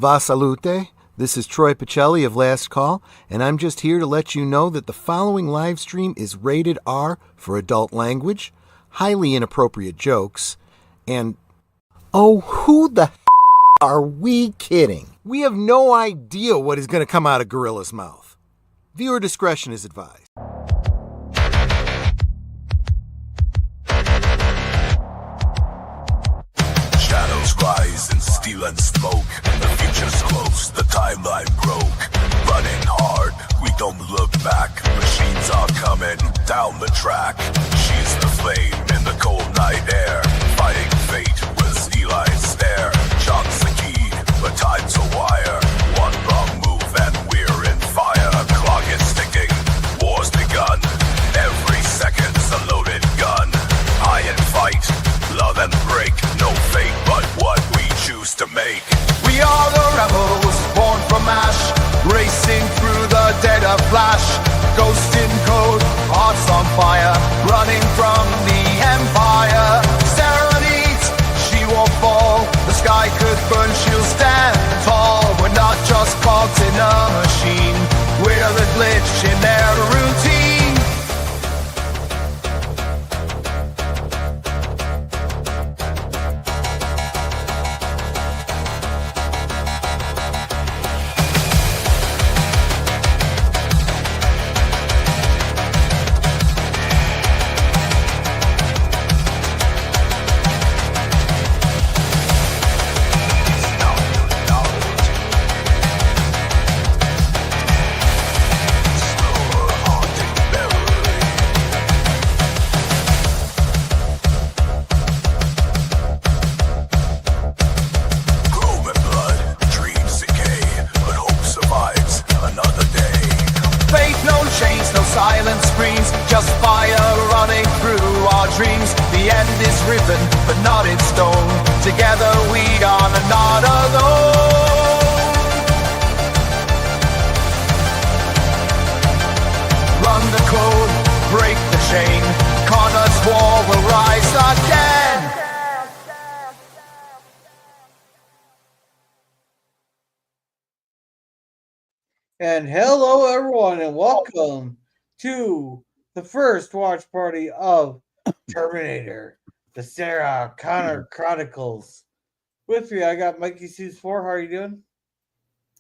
Va salute. This is Troy Pacelli of Last Call, and I'm just here to let you know that the following live stream is rated R for adult language, highly inappropriate jokes, and oh, who the are we kidding? We have no idea what is going to come out of Gorilla's mouth. Viewer discretion is advised. Shadows rise in steel and smoke. The future's close, the timeline broke. Running hard, we don't look back. Machines are coming down the track. She's the flame in the cold night air. Fighting fate with Eli's stare. Shots the key, but time's a wire. One wrong move and we're in fire. Clock is ticking, war's begun. Every second's a loaded gun. High and fight, love and break. No fate but what we choose to make. We are the rebels, born from ash. Racing through the dead of flash. Ghost in code, hearts on fire. Running from the empire. Sarah needs, she won't fall. The sky could burn, she'll stand tall. We're not just cogs in a machine. We're the glitch in their routine. And hello, everyone, and welcome to the first watch party of Terminator, the Sarah Connor Chronicles. With me, I got Mikey Sues 4. How are you doing?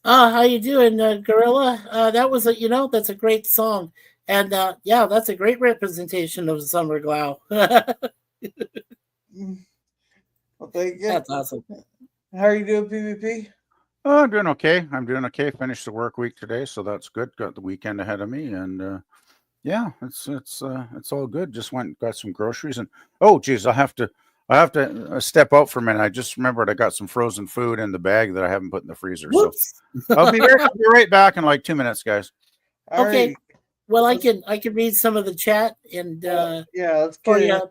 How you doing, Gorilla? That was that's a great song, and yeah, that's a great representation of Summer Glau. Well, thank you. That's awesome. How are you doing, PvP? I'm doing okay. Finished the work week today, so that's good. Got the weekend ahead of me, and yeah, it's all good. Just went and got some groceries, and oh geez, I have to step out for a minute. I just remembered I got some frozen food in the bag that I haven't put in the freezer. Whoops. So I'll be right back in like 2 minutes, guys. Okay. Right. Well, I can read some of the chat and yeah, let's get it.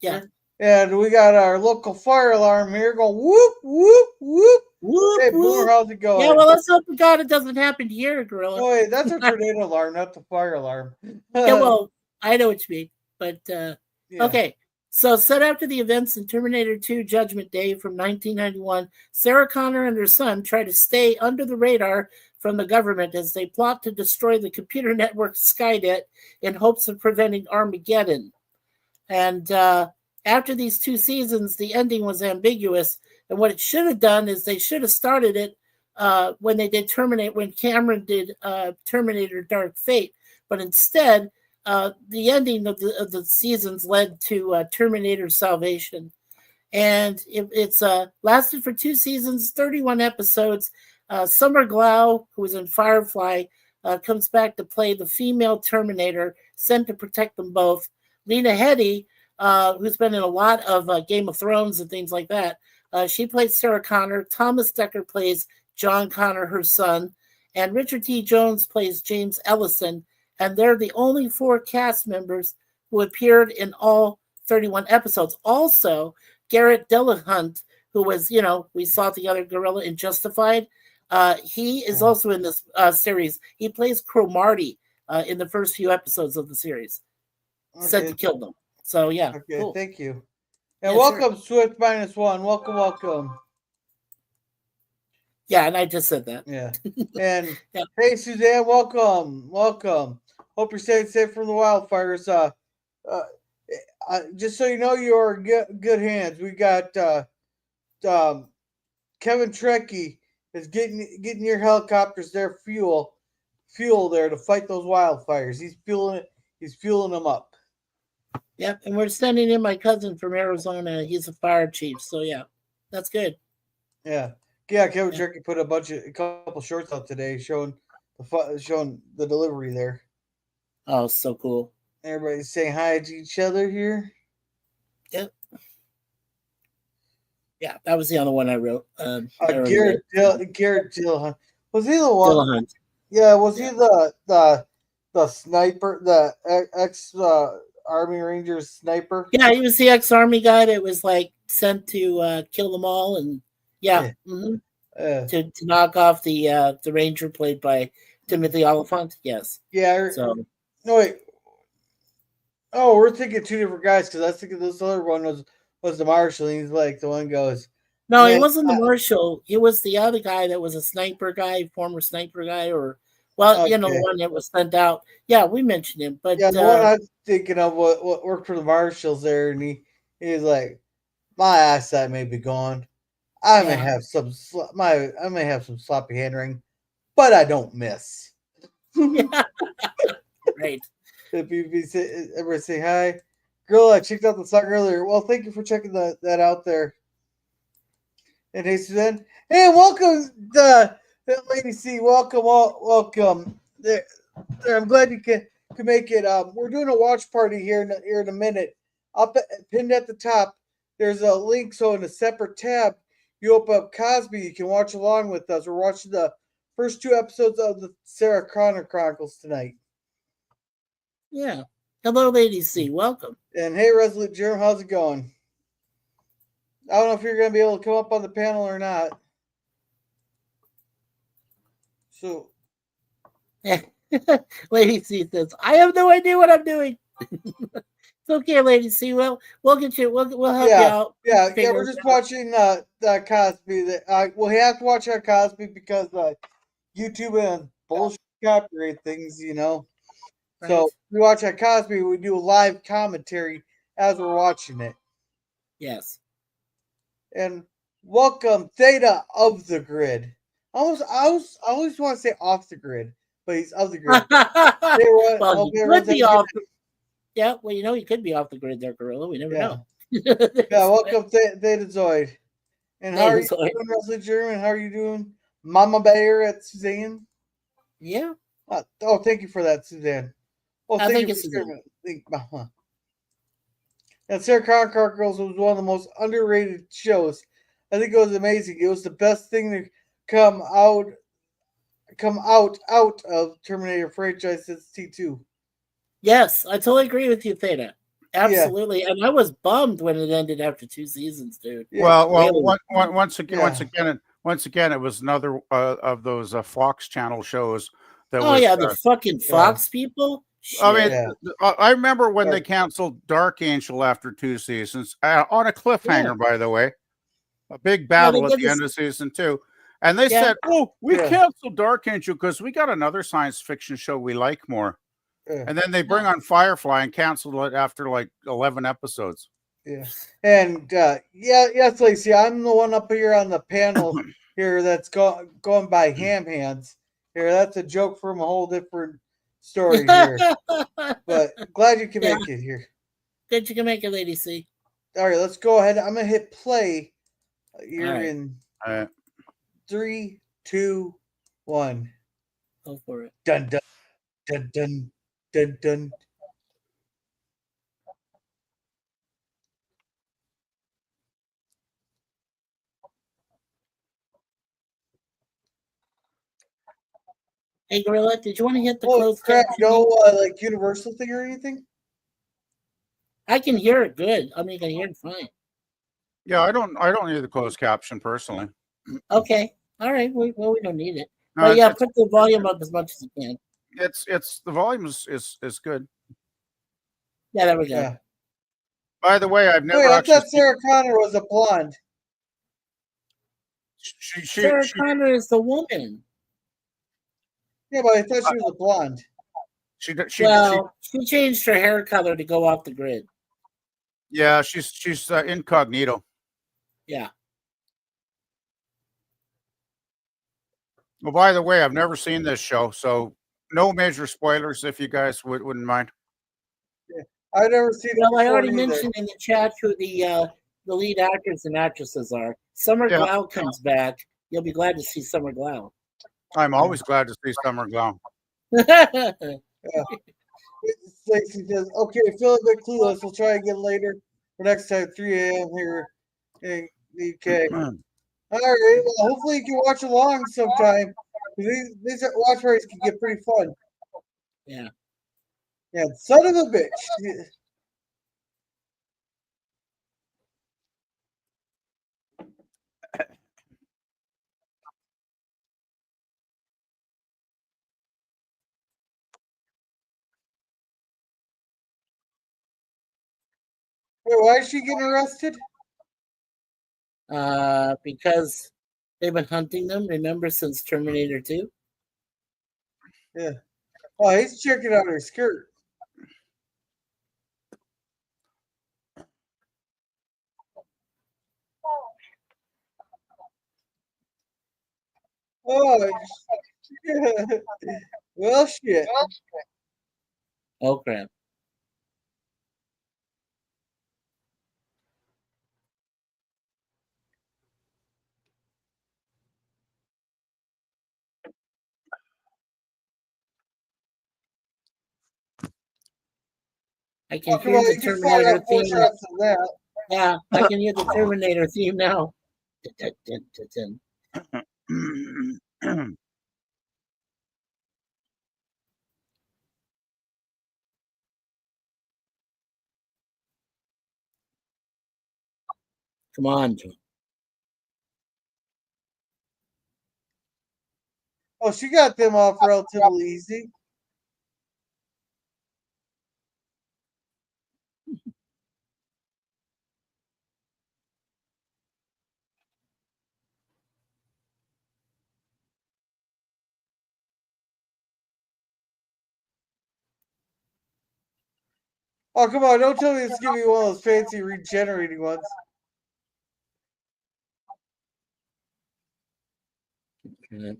Yeah. And we got our local fire alarm here going whoop whoop whoop. Whoop, hey, Boomer, how's it going? Yeah, well, let's hope to God it doesn't happen here, Gorilla. Oh, wait, that's a tornado alarm, not the fire alarm. Yeah, well, I know what you mean, but yeah. Okay. So, set after the events in Terminator 2 Judgment Day from 1991, Sarah Connor and her son try to stay under the radar from the government as they plot to destroy the computer network Skynet in hopes of preventing Armageddon. And after these 2 seasons, the ending was ambiguous. And what it should have done is they should have started it when Cameron did Terminator Dark Fate. But instead, the ending of the seasons led to Terminator Salvation. And it's lasted for 2 seasons, 31 episodes. Summer Glau, who was in Firefly, comes back to play the female Terminator, sent to protect them both. Lena Headey, who's been in a lot of Game of Thrones and things like that, she plays Sarah Connor. Thomas Dekker plays John Connor, her son. And Richard T. Jones plays James Ellison. And they're the only 4 cast members who appeared in all 31 episodes. Also, Garrett Dillahunt, who was, we saw the other gorilla in Justified. He is also in this series. He plays Cromartie in the first few episodes of the series. Okay. Set to kill them. So, yeah. Okay, cool. Thank you. And welcome, Swift -1. Welcome. Yeah, and I just said that. Yeah. And Yeah. hey, Suzanne, welcome. Hope you're staying safe from the wildfires. Just so you know, you're in good hands. We got um, Kevin Trekkie is getting your helicopters their fuel there to fight those wildfires. He's fueling them up. Yep, and we're sending in my cousin from Arizona. He's a fire chief, so yeah, that's good. Yeah. Kevin Trekkie put a couple shorts out today showing the delivery there. Oh, so cool. Everybody's saying hi to each other here. Yep. Yeah, that was the other one I wrote. Garrett Dillahunt. Was he the one? Dillahunt. Yeah, was he the sniper, the ex Army Rangers sniper? Yeah, he was the ex-army guy that was like sent to kill them all, and to knock off the ranger played by Timothy Oliphant. Yes. Yeah. So no wait. Oh, we're thinking two different guys because I was thinking this other one was the marshal. And he's like the one goes. No, he wasn't the marshal. He was the other guy that was a sniper guy, former sniper guy, or the one that was sent out. Yeah, we mentioned him, but the one I'm thinking of what worked for the marshals there, and he's like, my eyesight may be gone. I may have some sloppy handwriting, but I don't miss. Right. Everybody say hi. Girl, I checked out the song earlier. Well, thank you for checking that out there. And hey, Suzanne. Hey, welcome, Lady C. Welcome. There, I'm glad you can make it. We're doing a watch party here in a minute. Pinned at the top, there's a link. So in a separate tab, you open up Cosby. You can watch along with us. We're watching the first 2 episodes of the Sarah Connor Chronicles tonight. Yeah. Hello, Lady C. Welcome. And hey, Resolute Germ, how's it going? I don't know if you're going to be able to come up on the panel or not. So, Lady C says, "I have no idea what I'm doing." It's okay, Lady C. Well, we'll get you. We'll help you out. Yeah. We're just watching the Cosby. We have to watch our Cosby because YouTube and bullshit copyright things, Right. So we watch our Cosby. We do a live commentary as we're watching it. Yes. And welcome Theta of the Grid. I always want to say off the grid, but he's of the grid. Well, he could be off. Yeah, well, you could be off the grid there, Gorilla. We never know. Welcome Theta Zoid. And how are you doing, Leslie German? How are you doing, Mama Bear at Suzanne? Yeah. Thank you for that, Suzanne. Oh, thank you, Suzanne. And Sarah Connor Chronicles was one of the most underrated shows. I think it was amazing. It was the best thing to come out of Terminator franchise since T2. Yes, I totally agree with you, Theta. Absolutely, and I was bummed when it ended after 2 seasons, dude. Yeah. Well, once again, it was another of those Fox Channel shows. The fucking Fox people. Shit. I mean, I remember when they canceled Dark Angel after 2 seasons on a cliffhanger. By the way, a big battle at the end of season 2, and they said, "Oh, we canceled Dark Angel because we got another science fiction show we like more." And then they bring on Firefly and cancel it after like 11 episodes. Yeah. And yes, Lacey, I'm the one up here on the panel here that's going by ham hands. Here, that's a joke from a whole different story here. But glad you can make it here. Good you can make it, Lady C. All right, let's go ahead. I'm gonna hit play here in 3, 2, 1. Go for it. Dun dun dun dun. Dun, dun. Hey, Gorilla, did you want to hit the closed caption? No, like universal thing or anything? I can hear it good. I mean, I can hear it fine. Yeah, I don't need the closed caption personally. Okay, all right. We don't need it. But put the volume up as much as you can. It's the volume is good. Yeah, there we go. Yeah. By the way, I've never. I thought Sarah Connor was a blonde. Sarah Connor is the woman. Yeah, but I thought she was a blonde. She changed her hair color to go off the grid. Yeah, she's incognito. Yeah. Well, by the way, I've never seen this show, so no major spoilers if you guys wouldn't mind. Yeah, I've never seen it. Well, I already mentioned in the chat who the lead actors and actresses are. Summer Glau comes back. You'll be glad to see Summer Glau. I'm always glad to see Summer Glau. Yeah. Lacey says, okay, feel a bit clueless. We'll try again later. For next time, 3 a.m. here in the UK. All right. Well, hopefully you can watch along sometime. These watch parties can get pretty fun. Yeah. Yeah, son of a bitch. Wait, why is she getting arrested? Because they've been hunting them, remember, since Terminator 2? Yeah. Oh, he's checking out her skirt. Oh, well, shit. Oh, crap. I can hear the Terminator theme. Yeah, I can hear the Terminator theme now. Come on, John. Oh, she got them off relatively easy. Oh, come on. Don't tell me it's giving me one of those fancy regenerating ones. Okay.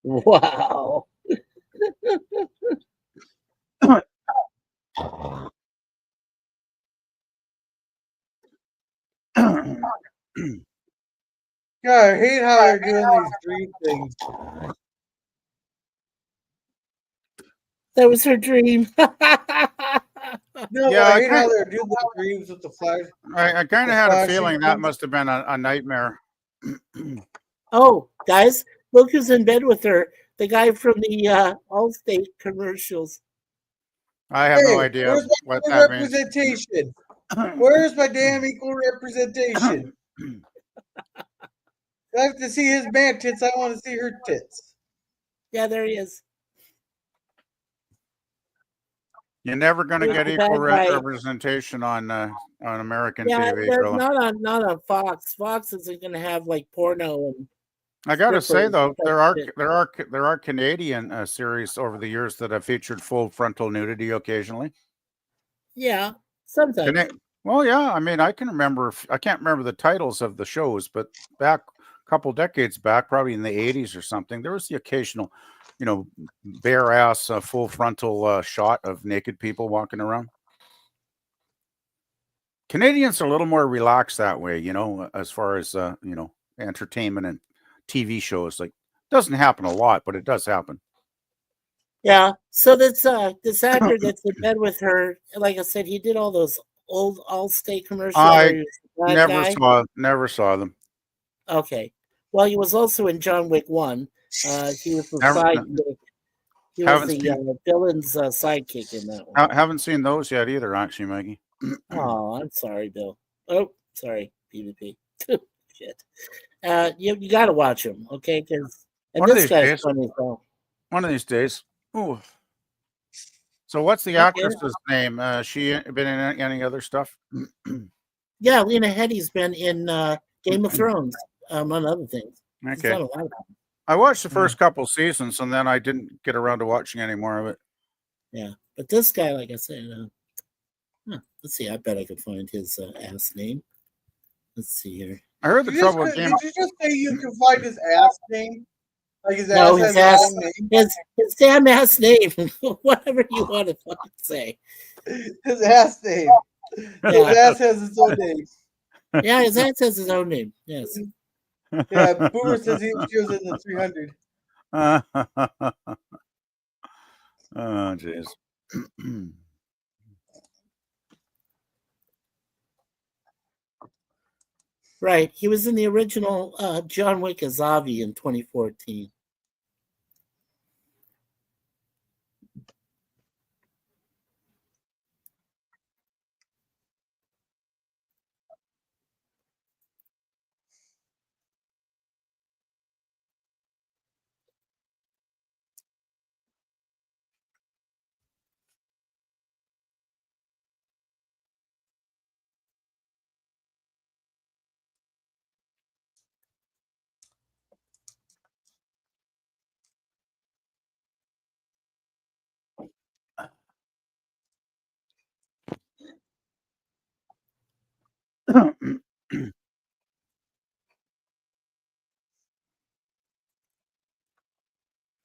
Wow. God, I hate how they're doing these dream things. That was her dream. No, yeah, I hate how they're doing the dreams with the flash. I kind of had a feeling that must have been a nightmare. Oh, guys, look who's in bed with her. The guy from the Allstate commercials. I have no idea what that representation. Where's my damn equal representation? I have to see his man tits. I want to see her tits. Yeah, there he is. You're never going to get equal representation on American TV. Yeah, not on Fox. Fox isn't going to have like porno and. I got to say though, there are Canadian series over the years that have featured full frontal nudity occasionally. Yeah, sometimes. Well, yeah. I mean, I can't remember the titles of the shows, but back a couple decades back, probably in the 80s or something, there was the occasional, bare ass full frontal shot of naked people walking around. Canadians are a little more relaxed that way, as far as entertainment and TV shows. Like, doesn't happen a lot, but it does happen. Yeah. So this actor that's in bed with her, like I said, he did all those old Allstate commercials. I guy. never saw them. Okay. Well, he was also in John Wick 1. He was the sidekick. He was the villain's sidekick in that one. Haven't seen those yet either, actually, Maggie. Oh, I'm sorry, Bill. Oh, sorry, PvP. Shit. You got to watch them, okay? Because one of these days. Funny, so. One of these days. Ooh. So what's the actress's name? She been in any other stuff? Yeah, Lena Headey's been in Game of Thrones, among other things. Okay. I watched the first couple seasons, and then I didn't get around to watching any more of it. Yeah, but this guy, like I said, let's see. I bet I could find his ass name. Let's see here. I heard the trouble with Did you just say you can find his ass name? Like his ass his name? His damn ass name. Whatever you want to fucking say. His ass name. Yeah. His ass has its own name. Yeah, his ass has his own name. Yes. Yeah, Boomer says he was in the 300. Oh, jeez. Right. He was in the original John Wick as Avi in 2014.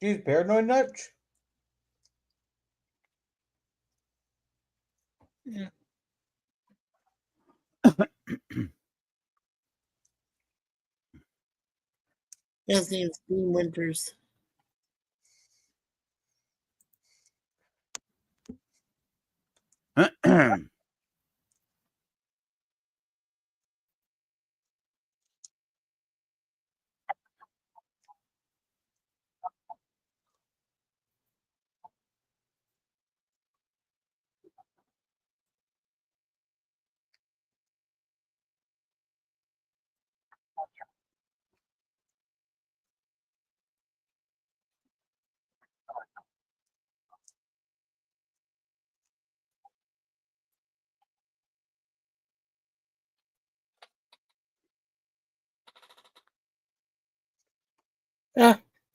He's paranoid nuts. Yeah. His name's Dean Winters.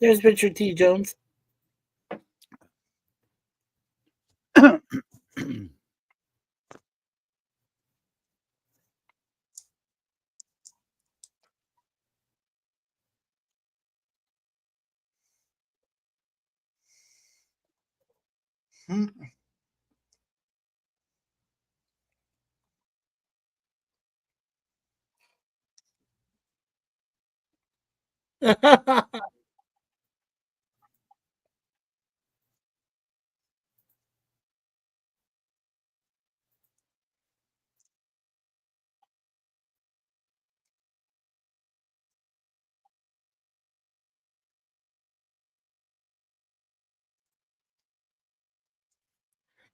There's Richard T. Jones.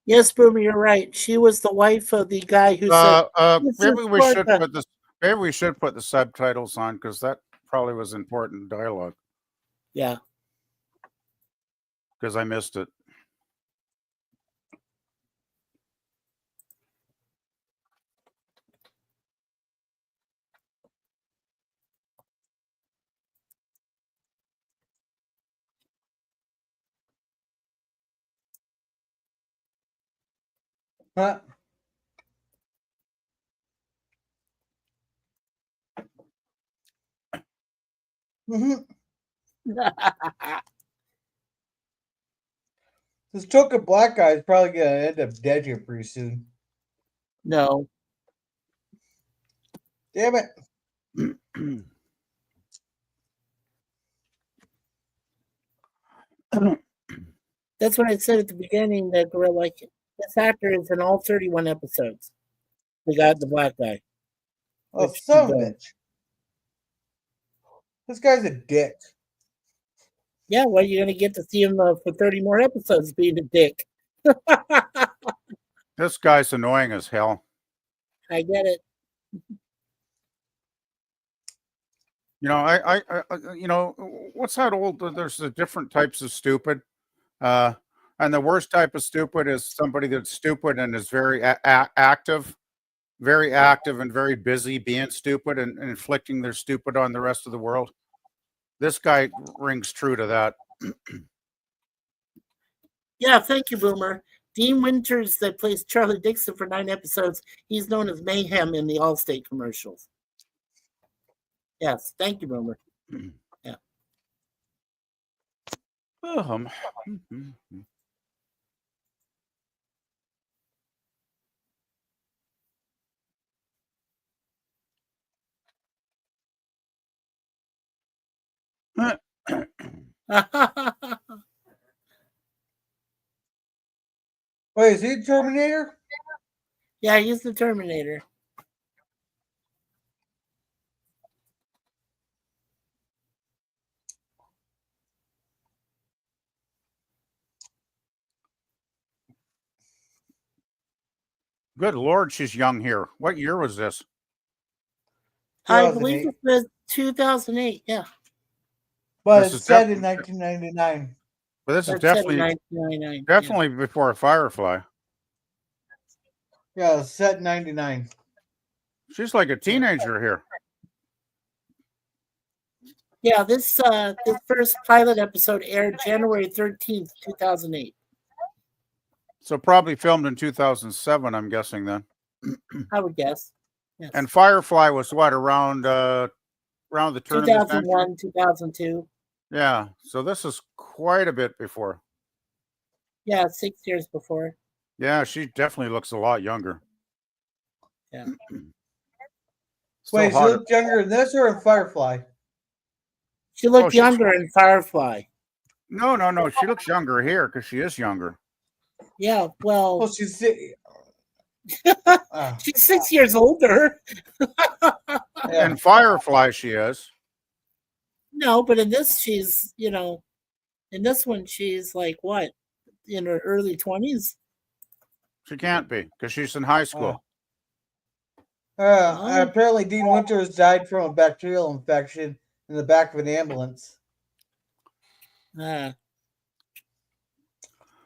Yes, Boomer, you're right. She was the wife of the guy who said, maybe we should put the subtitles on, because that probably was important dialogue. Yeah. Because I missed it. Huh? This token black guy is probably gonna end up dead here pretty soon. No. Damn it. That's what I said at the beginning, that we're like, this actor is in all 31 episodes. The black guy. Oh, Which son of he a does. bitch. This guy's a dick. Yeah, well, you're going to get to see him for 30 more episodes being a dick. This guy's annoying as hell. I get it. You know, I you know, what's that old? There's the different types of stupid, and the worst type of stupid is somebody that's stupid and is very active, and very busy being stupid and inflicting their stupid on the rest of the world. This guy rings true to that. Yeah, thank you, Boomer. Dean Winters, that plays Charlie Dixon for 9 episodes, he's known as Mayhem in the Allstate commercials. Yes, thank you, Boomer. Yeah. Wait, is he Terminator? Yeah, he's the Terminator. Good Lord, she's young here. What year was this? I believe 2008. it was 2008. Yeah. But This it's is set in definitely- 1999. But this is That's set in definitely 1999. definitely before Firefly. Yeah, it's set in 99. She's like a teenager here. Yeah, this first pilot episode aired January 13th, 2008. So probably filmed in 2007, I'm guessing then. I would guess. Yes. And Firefly was what, around the turn of the century? 2001, 2002. Yeah. So this is quite a bit before. Yeah, 6 years before. Yeah, she definitely looks a lot younger. Yeah. Still Wait, she hotter. looked younger in this or in Firefly? She looked she's- younger in Firefly. No. She looks younger here because she is younger. Yeah, well, Well, she's she's 6 years older. yeah. In Firefly, she is. No, but in this, she's, in this one, she's like what? In her early 20s? She can't be because she's in high school. Apparently, Dean Winters died from a bacterial infection in the back of an ambulance.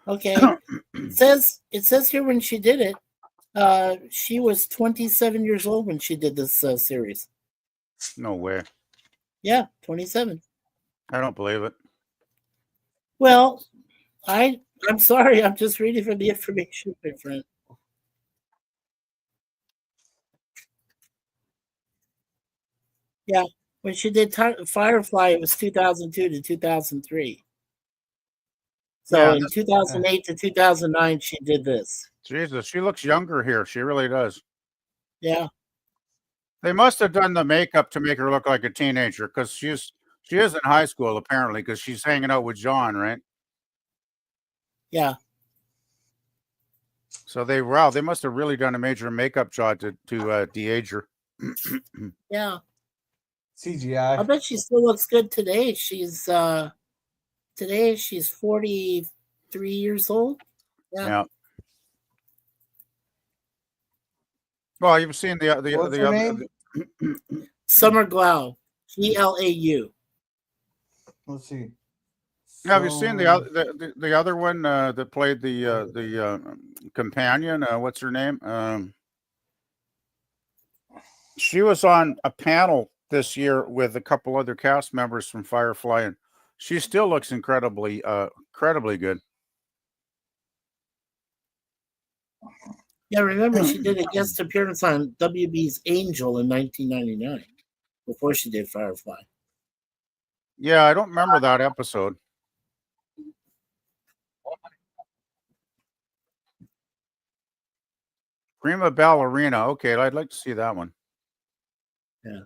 Okay. It says here when she did it, she was 27 years old when she did this series. No way. Yeah, 27. I don't believe it. Well, I'm sorry. I'm just reading from the information, my friend. Yeah, when she did Firefly, it was 2002 to 2003. So Yeah, in 2008 to 2009, she did this. Jesus, she looks younger here. She really does. Yeah. They must have done the makeup to make her look like a teenager because she is in high school apparently because she's hanging out with John, right? Yeah. So they must have really done a major makeup job to de-age her. Yeah. CGI. I bet she still looks good today. She's 43 years old. Yeah. Well, you've seen the What's her other name? Summer Glau, Glau. Let's see. Have you seen the other one that played the companion? What's her name? She was on a panel this year with a couple other cast members from Firefly, and she still looks incredibly good. Yeah, remember she did a guest appearance on WB's Angel in 1999 before she did Firefly. Yeah, I don't remember that episode. Prima Ballerina. Okay, I'd like to see that one. Yeah.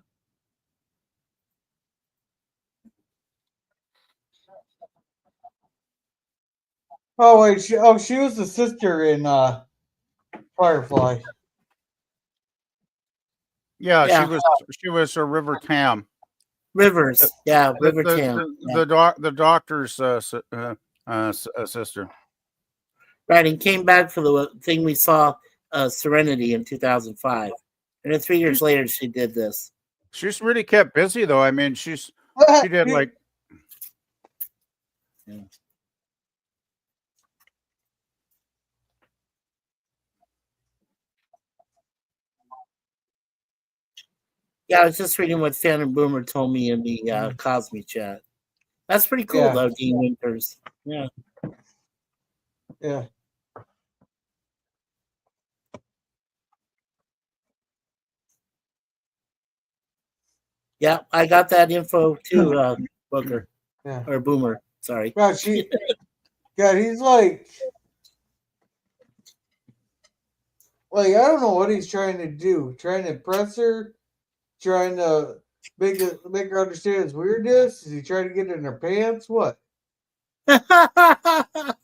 Oh wait, she was the sister in Firefly. Yeah, Yeah. she was a River Tam. Rivers. Yeah, River Tam. Yeah. The doctor's sister. Right, and came back for the thing we saw, Serenity in 2005. And then 3 years later, she did this. She's really kept busy, though. I mean, she did like. Yeah. Yeah, I was just reading what Phantom Boomer told me in the Cosme chat. That's pretty cool, Yeah. though, Dean Winters. Yeah. Yeah. Yeah, I got that info too, Booker. Yeah. Or Boomer. Sorry. God, God, he's like I don't know what he's trying to do. Trying to impress her, trying to make her understand his weirdness. Is he trying to get in her pants? What? I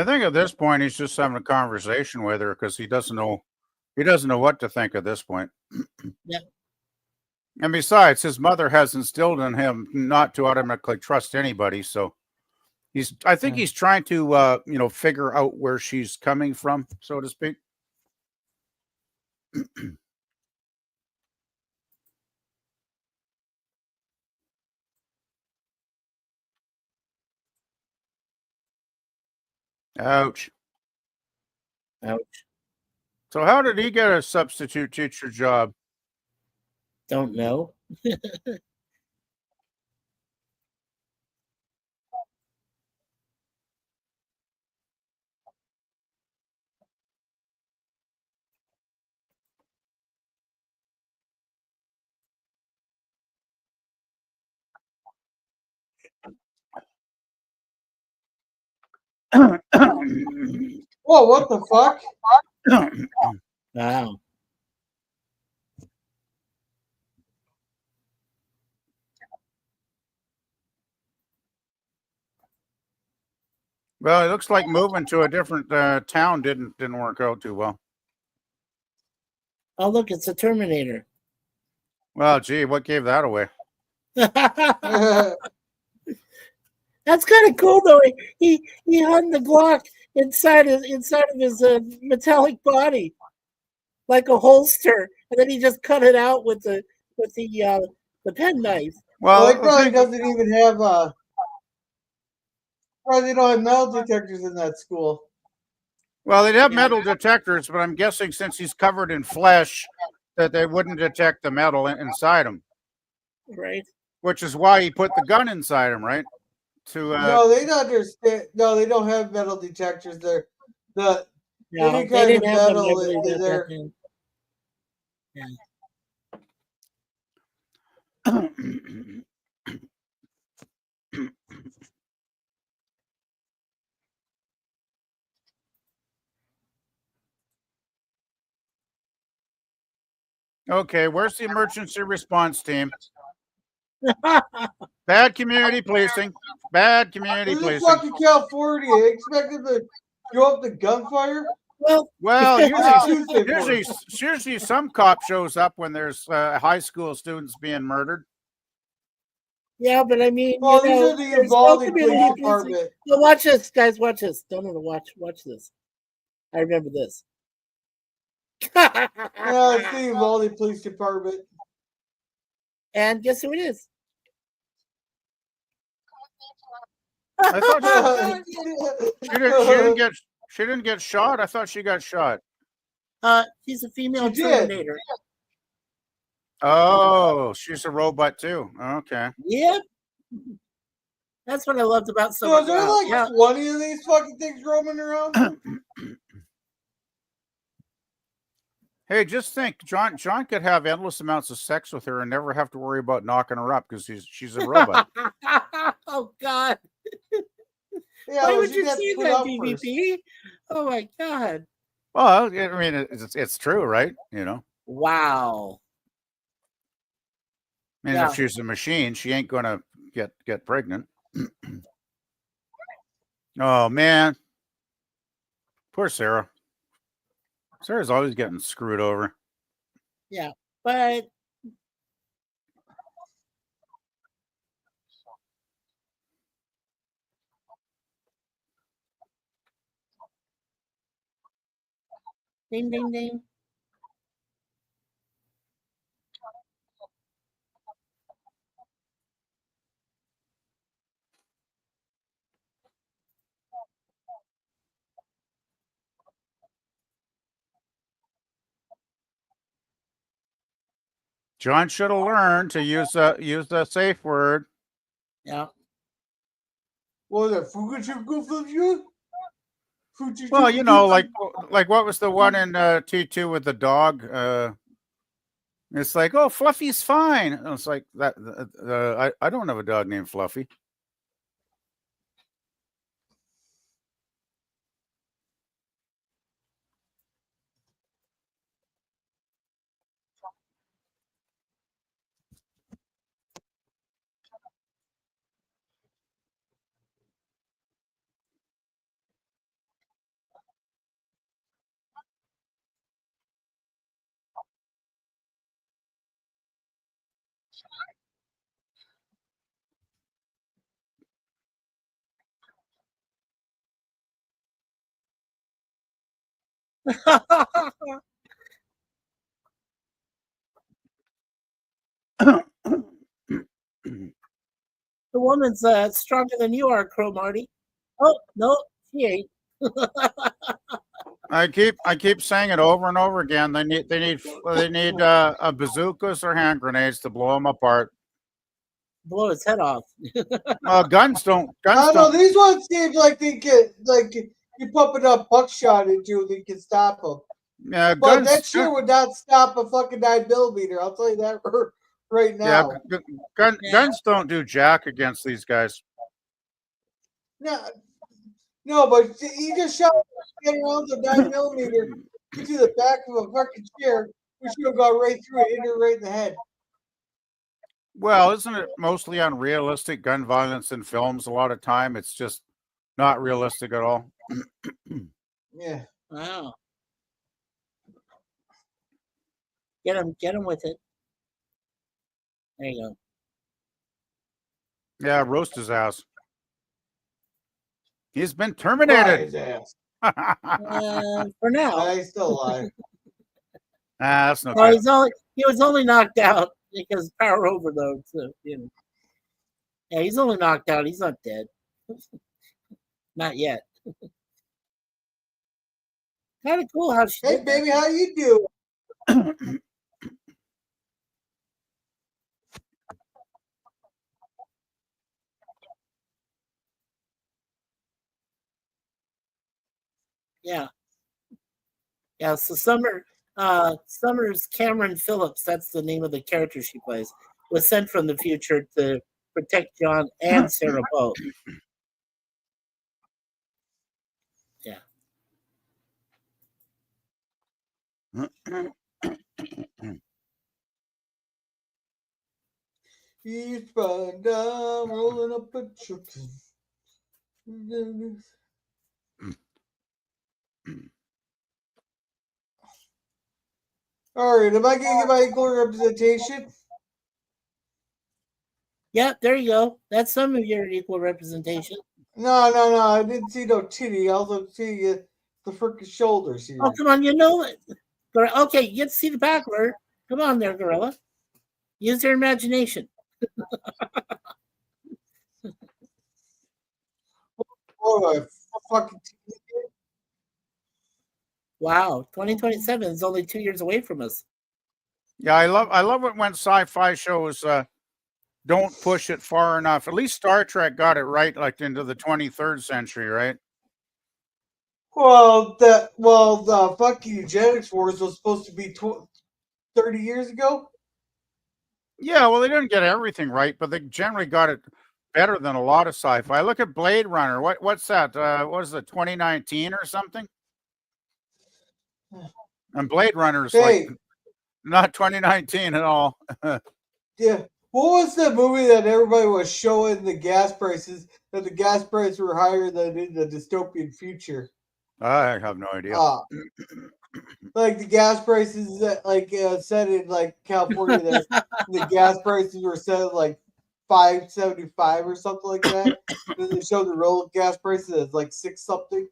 think at this point he's just having a conversation with her because he doesn't know what to think at this point. Yeah. And besides, his mother has instilled in him not to automatically trust anybody. So I think he's trying to figure out where she's coming from, so to speak. Ouch. Ouch. So how did he get a substitute teacher job? Don't know. Whoa, what the fuck? Wow. Well, it looks like moving to a different town didn't work out too well. Oh, look, it's a Terminator. Well, gee, what gave that away? That's kind of cool, though. He hung the Glock inside of his metallic body, like a holster, and then he just cut it out with the penknife. Well, he probably doesn't even have probably they don't have metal detectors in that school. Well, they'd have metal detectors, but I'm guessing since he's covered in flesh, that they wouldn't detect the metal inside him. Right. Which is why he put the gun inside him, right? No, they don't understand. No, they don't have metal detectors there. Any kind of metal is there. Yeah. Okay, where's the emergency response team? Bad community policing. Bad community This is policing. fucking California. You expected to go up the gunfire? Well, usually some cop shows up when there's high school students being murdered. Yeah, but I mean, well, these are the Uvalde Police Department. Well, watch this, guys. Watch this. Don't watch this. I remember this. Yeah, it's the Uvalde Police Department. And guess who it is? I thought she didn't get shot. I thought she got shot. She's a female Terminator. Oh, she's a robot too. Okay. Yep. That's what I loved about so is there like 20 of these fucking things roaming around? Hey, just think, John could have endless amounts of sex with her and never have to worry about knocking her up because she's a robot. Oh God. Yeah, why would you say that, BBP? Oh my God. Well, I mean, it's true, right? You know, Wow. I mean, Yeah. if she's a machine, she ain't gonna get pregnant. Oh man, poor Sarah. Sarah's always getting screwed over. Yeah. But ding ding ding. John should have learned to use the safe word. Yeah. What was that? Fukuchuku? Well, you know, like what was the one in T2 with the dog? It's like, oh, Fluffy's fine. And it's like that. I don't have a dog named Fluffy. The woman's stronger than you are, Crow Marty. Oh no, she ain't. I keep saying it over and over again. They need bazookas or hand grenades to blow them apart. Blow his head off. Guns don't. I don't know. These ones seem like they get like you pump enough buckshot into them, you can stop them. Yeah, But that shit would not stop a fucking 9mm. I'll tell you that right now. Yeah, guns don't do jack against these guys. No, but he just shot get around the 9mm into the back of a fucking chair, which would have gone right through it, hit her right in the head. Well, isn't it mostly unrealistic gun violence in films? A lot of time, it's just not realistic at all. Yeah. Wow. Get him with it. There you go. Yeah, roast his ass. He's been terminated. His ass. For now. He's still alive. That's no Well, good. he was only knocked out because power overload. So, you know. Yeah, he's only knocked out. He's not dead. Not yet. Kind of cool how she. Hey, baby, how you doing? Yeah. Yeah, so Summers Cameron Phillips, that's the name of the character she plays, was sent from the future to protect John and Sarah both. Yeah. Eastbound, I'm rolling up a truck. All right, am I going to get my equal representation? Yeah, there you go. That's some of your equal representation. No. I didn't see no titty. I also see the freaking shoulders here. Oh, come on. You know it. Okay, you get to see the back of her. Come on there, Gorilla. Use your imagination. Oh, fucking wow, 2027 is only 2 years away from us. Yeah, I love it when sci-fi shows don't push it far enough. At least Star Trek got it right, like into the 23rd century, right? Well, the fucking eugenics wars was supposed to be 30 years ago. Yeah, well, they didn't get everything right, but they generally got it better than a lot of sci-fi. Look at Blade Runner. What's that? What is it, 2019 or something? And Blade Runner's Hey, like not 2019 at all. yeah. What was the movie that everybody was showing the gas prices, that the gas prices were higher than in the dystopian future? I have no idea. Like the gas prices that said in like California there, the gas prices were set at like 5.75 or something like that. Then they showed the real gas prices as like 6 something.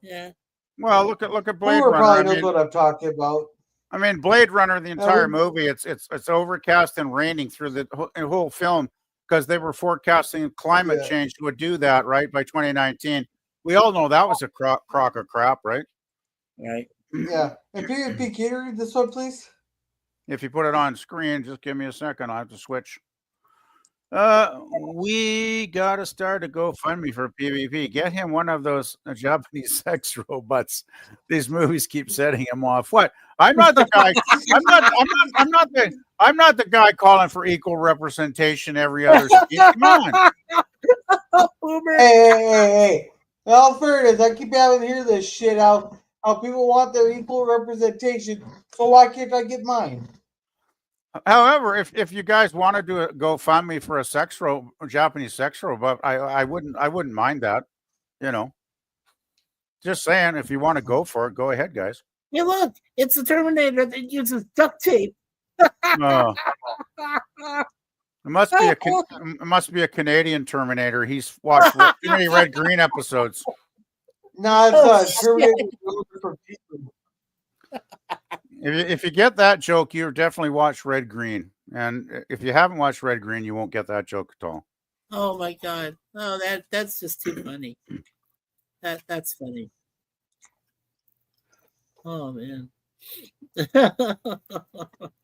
Yeah. Well, look at Blade Boomer Runner. probably knows what I'm talking about. I mean, Blade Runner, the entire we- movie, it's overcast and raining through the whole film because they were forecasting climate Yeah. change would do that, right, by 2019. We all know that was a crock of crap, right? Right. Yeah. And PvP, can you read this one, please? If you put it on screen, just give me a second. I have to switch. We got to start a GoFundMe for PvP. Get him one of those Japanese sex robots. These movies keep setting him off. What? I'm not the guy. I'm not the guy calling for equal representation every other scene. Come on. Boomer. Hey. In all fairness, I keep having to hear this shit how people want their equal representation. So why can't I get mine? However, if you guys want to do a GoFundMe for a Japanese sex robot, I wouldn't mind that. You know, just saying, if you want to go for it, go ahead, guys. Hey, look, it's the Terminator that uses duct tape. It must be a Canadian Terminator. He's watched too many Red Green episodes. No, it's Terminator from people. If you get that joke, you definitely watch Red Green. And if you haven't watched Red Green, you won't get that joke at all. Oh my god. Oh, that's just too funny. That's funny. Oh man.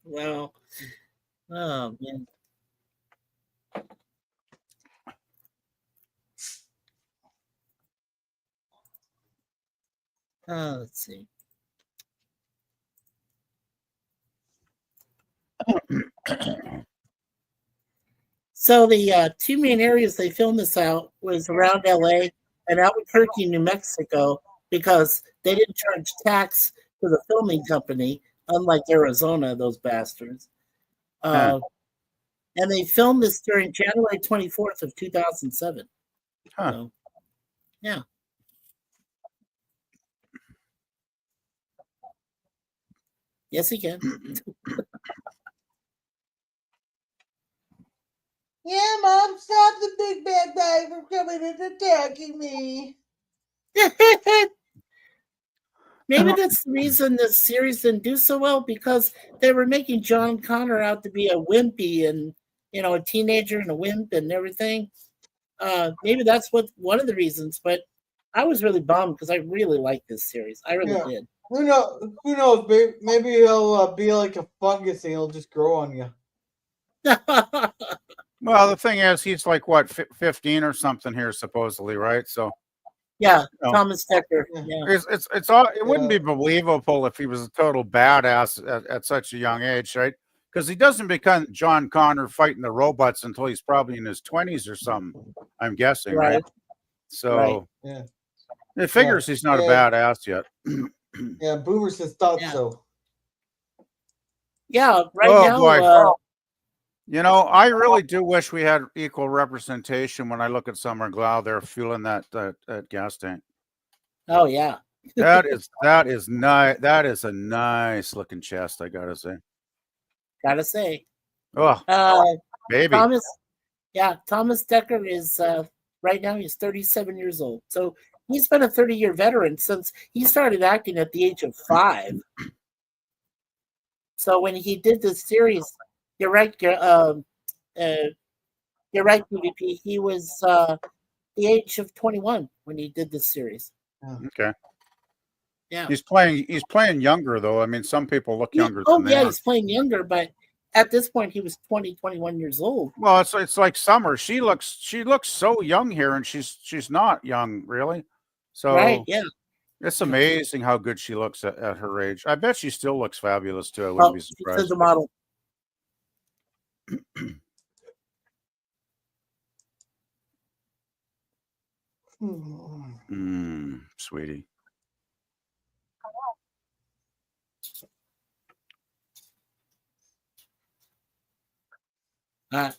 Wow. Oh man. Let's see. So the two main areas they filmed this out was around LA and Albuquerque, New Mexico, because they didn't charge tax to the filming company, unlike Arizona, those bastards. And they filmed this during January 24th of 2007. Huh. So, yeah. Yes, he can. Yeah, Mom, stop the big bad guy from coming and attacking me. Maybe that's the reason this series didn't do so well, because they were making John Connor out to be a wimpy and, a teenager and a wimp and everything. Maybe that's one of the reasons, but I was really bummed because I really liked this series. I really did. Who knows? Maybe he'll be like a fungus and he'll just grow on you. Well, the thing is, he's like, what, 15 or something here, supposedly, right? So, yeah, Thomas Decker. Yeah. It wouldn't be believable if he was a total badass at such a young age, right? Because he doesn't become John Connor fighting the robots until he's probably in his 20s or something, I'm guessing, right? So, it figures he's not a badass yet. Yeah, Boomer says thought so. Yeah, now. Boy. I really do wish we had equal representation when I look at Summer Glau there fueling that gas tank. Oh yeah. that is nice. That is a nice looking chest, I gotta say. Oh, baby. Thomas Decker is right now he's 37 years old. So he's been a 30-year veteran since he started acting at the age of 5. So when he did this series, you're right, PvP. He was the age of 21 when he did this series. Okay. Yeah. He's playing younger though. I mean, some people look younger than that. He's playing younger, but at this point he was 21 years old. Well, it's like Summer. She looks so young here, and she's not young really. So right, yeah. It's amazing how good she looks at her age. I bet she still looks fabulous too. I wouldn't be surprised. She's a model. Sweetie.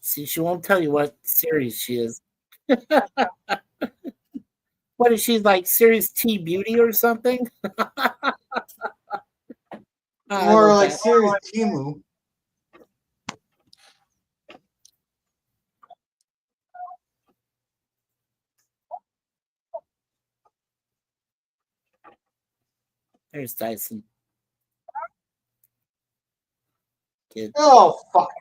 See, she won't tell you what series she is. What is she, like Series T Beauty or something? More like Series Timu. There's Dyson. Kid. Oh, fuck.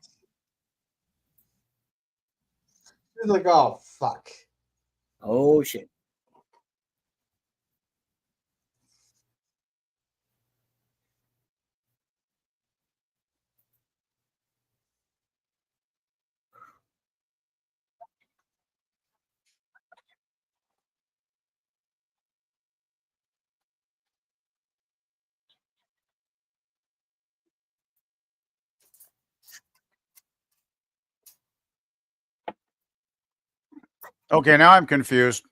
She's like, oh, fuck. Oh, shit. Okay, now I'm confused.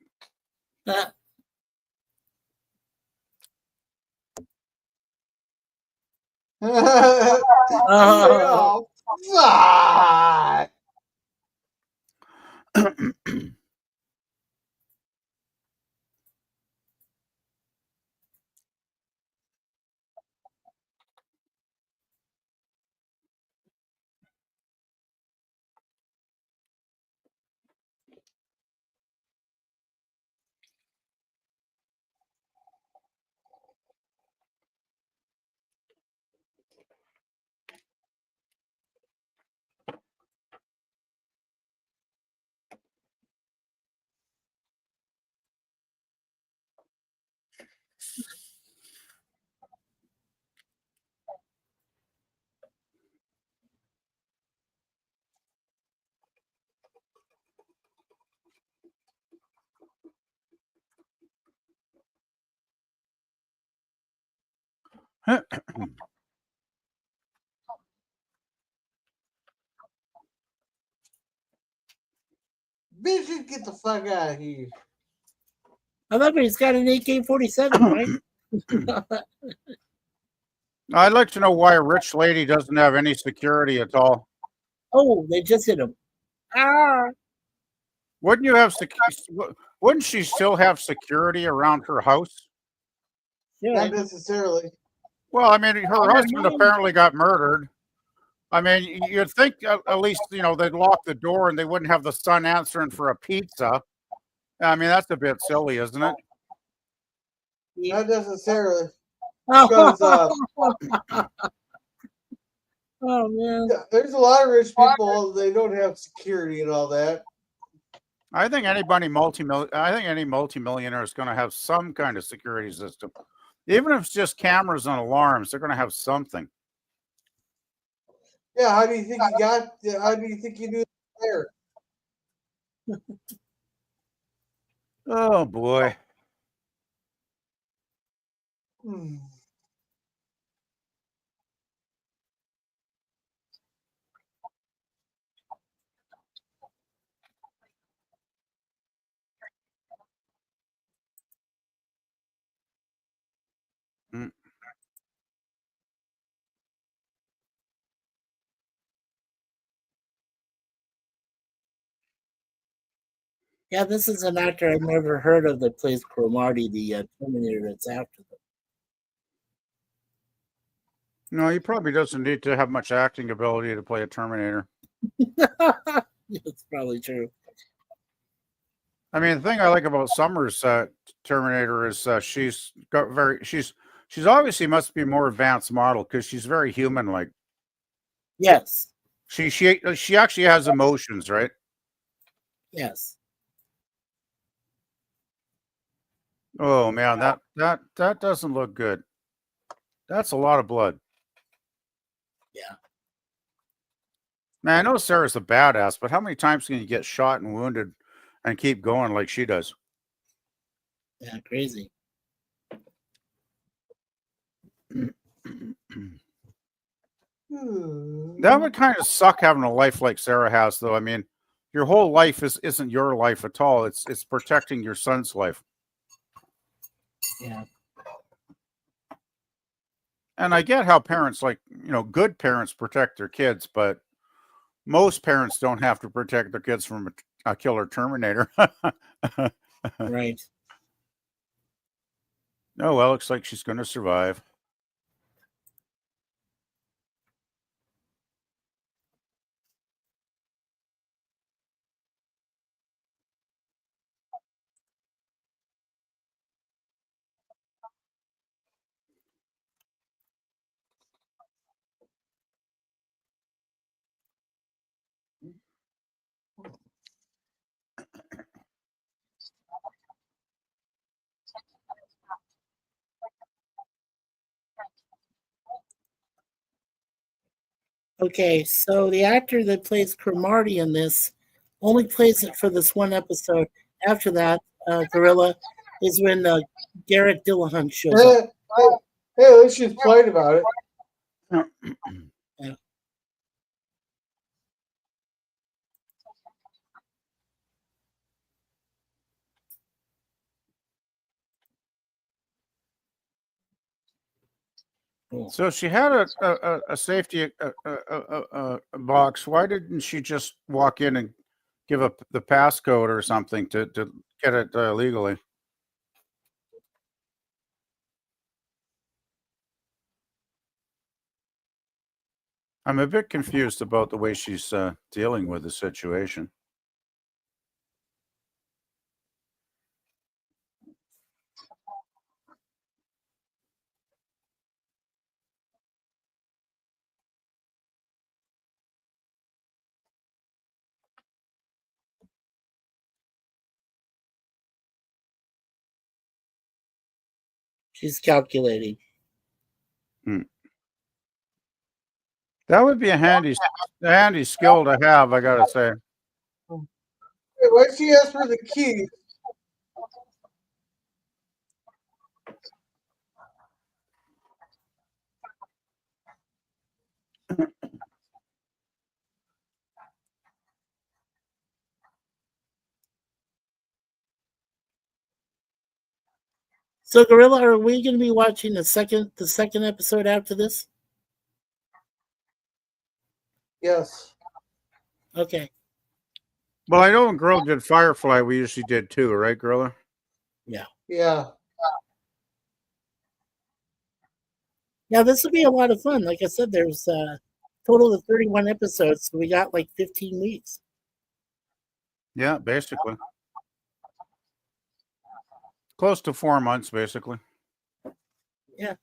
Oh, fuck. Bitch, get the fuck out of here. I love it. He's got an AK-47, right? I'd like to know why a rich lady doesn't have any security at all. Oh, they just hit him. Ah. Wouldn't you have wouldn't she still have security around her house? Yeah. Not necessarily. Well, I mean, her husband apparently got murdered. I mean, you'd think at least, you know, they'd lock the door and they wouldn't have the son answering for a pizza. I mean, that's a bit silly, isn't it? Not necessarily. Oh, Because oh man. there's a lot of rich people, they don't have security and all that. I think any multimillionaire is going to have some kind of security system. Even if it's just cameras and alarms, they're going to have something. Yeah, how do you think you do there? Oh boy. Hmm. Mm. Yeah, this is an actor I've never heard of that plays Cromartie, the Terminator that's after them. No, he probably doesn't need to have much acting ability to play a Terminator. That's probably true. I mean, the thing I like about Summers' Terminator is she's obviously must be a more advanced model because she's very human-like. Yes. She actually has emotions, right? Yes. Oh man, that doesn't look good. That's a lot of blood. Yeah. Man, I know Sarah's a badass, but how many times can you get shot and wounded and keep going like she does? Yeah, crazy. That would kind of suck having a life like Sarah has, though. I mean, your whole life isn't your life at all. It's protecting your son's life. Yeah. And I get how parents, like, you know, good parents protect their kids, but Most parents don't have to protect their kids from a killer Terminator. Right. Oh, well, looks like she's going to survive. Okay, so the actor that plays Cromartie in this only plays it for this one episode. After that, Gorilla is when Garrett Dillahunt shows up. Hey, let's just fight about it. Yeah. So she had a safety box. Why didn't she just walk in and give up the passcode or something to get it legally? I'm a bit confused about the way she's dealing with the situation. She's calculating. That would be a handy skill to have, I gotta say. Hey, why'd she ask for the key? So, Gorilla, are we going to be watching the second episode after this? Yes. Okay. Well, I know when Girl did Firefly, we usually did too, right, Gorilla? Yeah. Yeah. Yeah, this will be a lot of fun. Like I said, there's a total of 31 episodes, so we got like 15 weeks. Yeah, basically. Close to 4 months, basically. Yeah.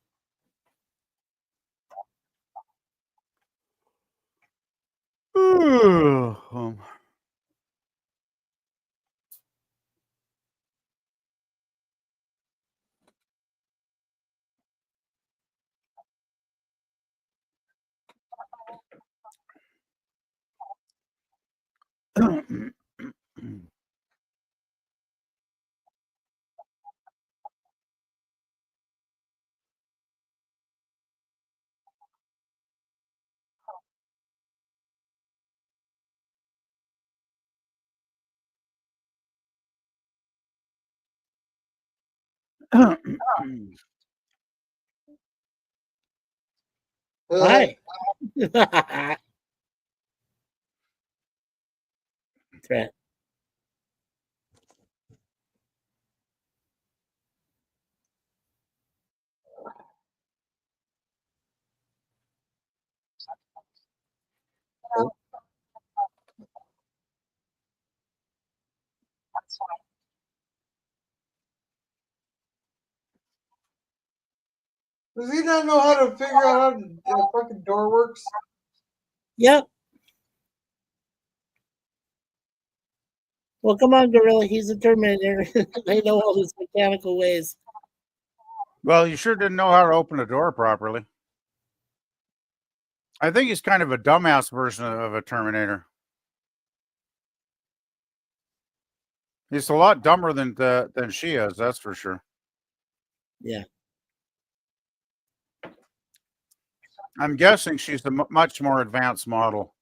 Hi. Threat. Does he not know how to figure out how the fucking door works? Yep. Well, come on, Gorilla. He's a Terminator. They know all his mechanical ways. Well, you sure didn't know how to open a door properly. I think he's kind of a dumbass version of a Terminator. He's a lot dumber than she is, that's for sure. Yeah. I'm guessing she's a much more advanced model.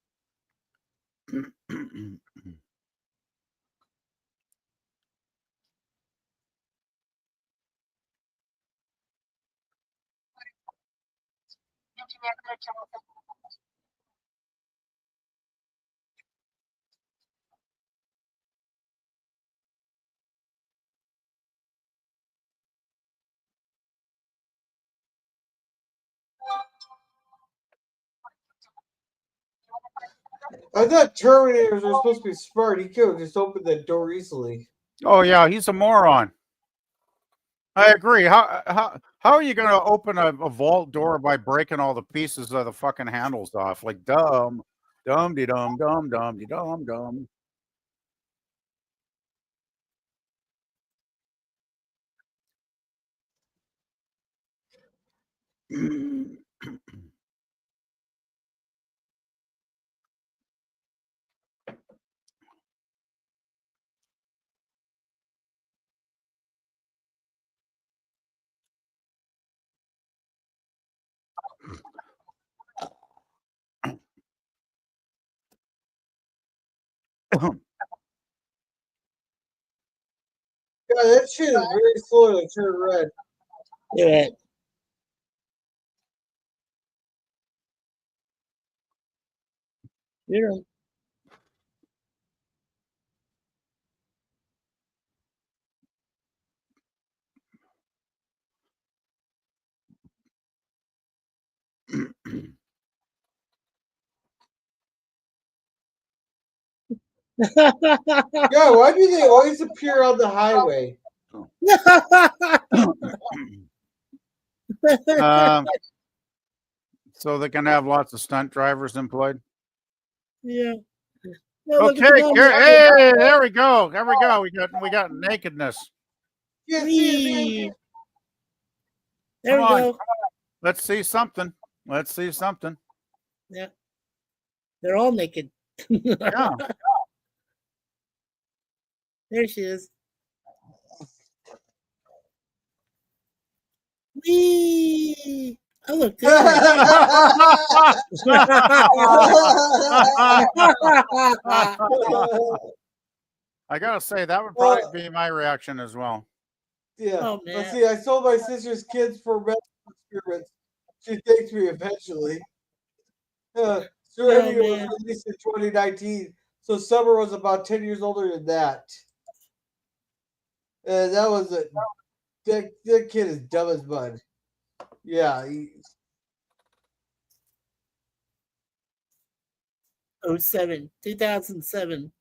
I thought Terminators were supposed to be smart. He could have just opened that door easily. Oh yeah, he's a moron. I agree. How are you going to open a vault door by breaking all the pieces of the fucking handles off? Like dumb, dumb de dum dum dum de dum dum. Yeah, that shit is very slow to turn red. Yeah. You know. Yeah, why do they always appear on the highway? um, so they can have lots of stunt drivers employed. Yeah. No, look at Okay, the hey, there we go. There we go. We got nakedness. Yeah, Whee! There Come we on. go. Let's see something. Let's see something. Yeah. They're all naked. Yeah. There she is. Whee! Oh, look. I gotta say that would probably be my reaction as well. Yeah. Oh, Let's man. see, I sold my sister's kids for medical experiments. She thanked me eventually. Serenity was man. released in 2019, so Summer was about 10 years older than that. And that was a that kid is dumb as mud. Yeah, 2007.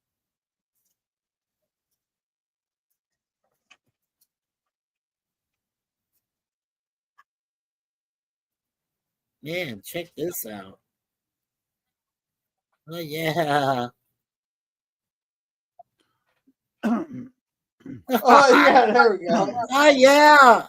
Man, check this out. Oh, yeah. oh yeah, there we go. Oh, yeah.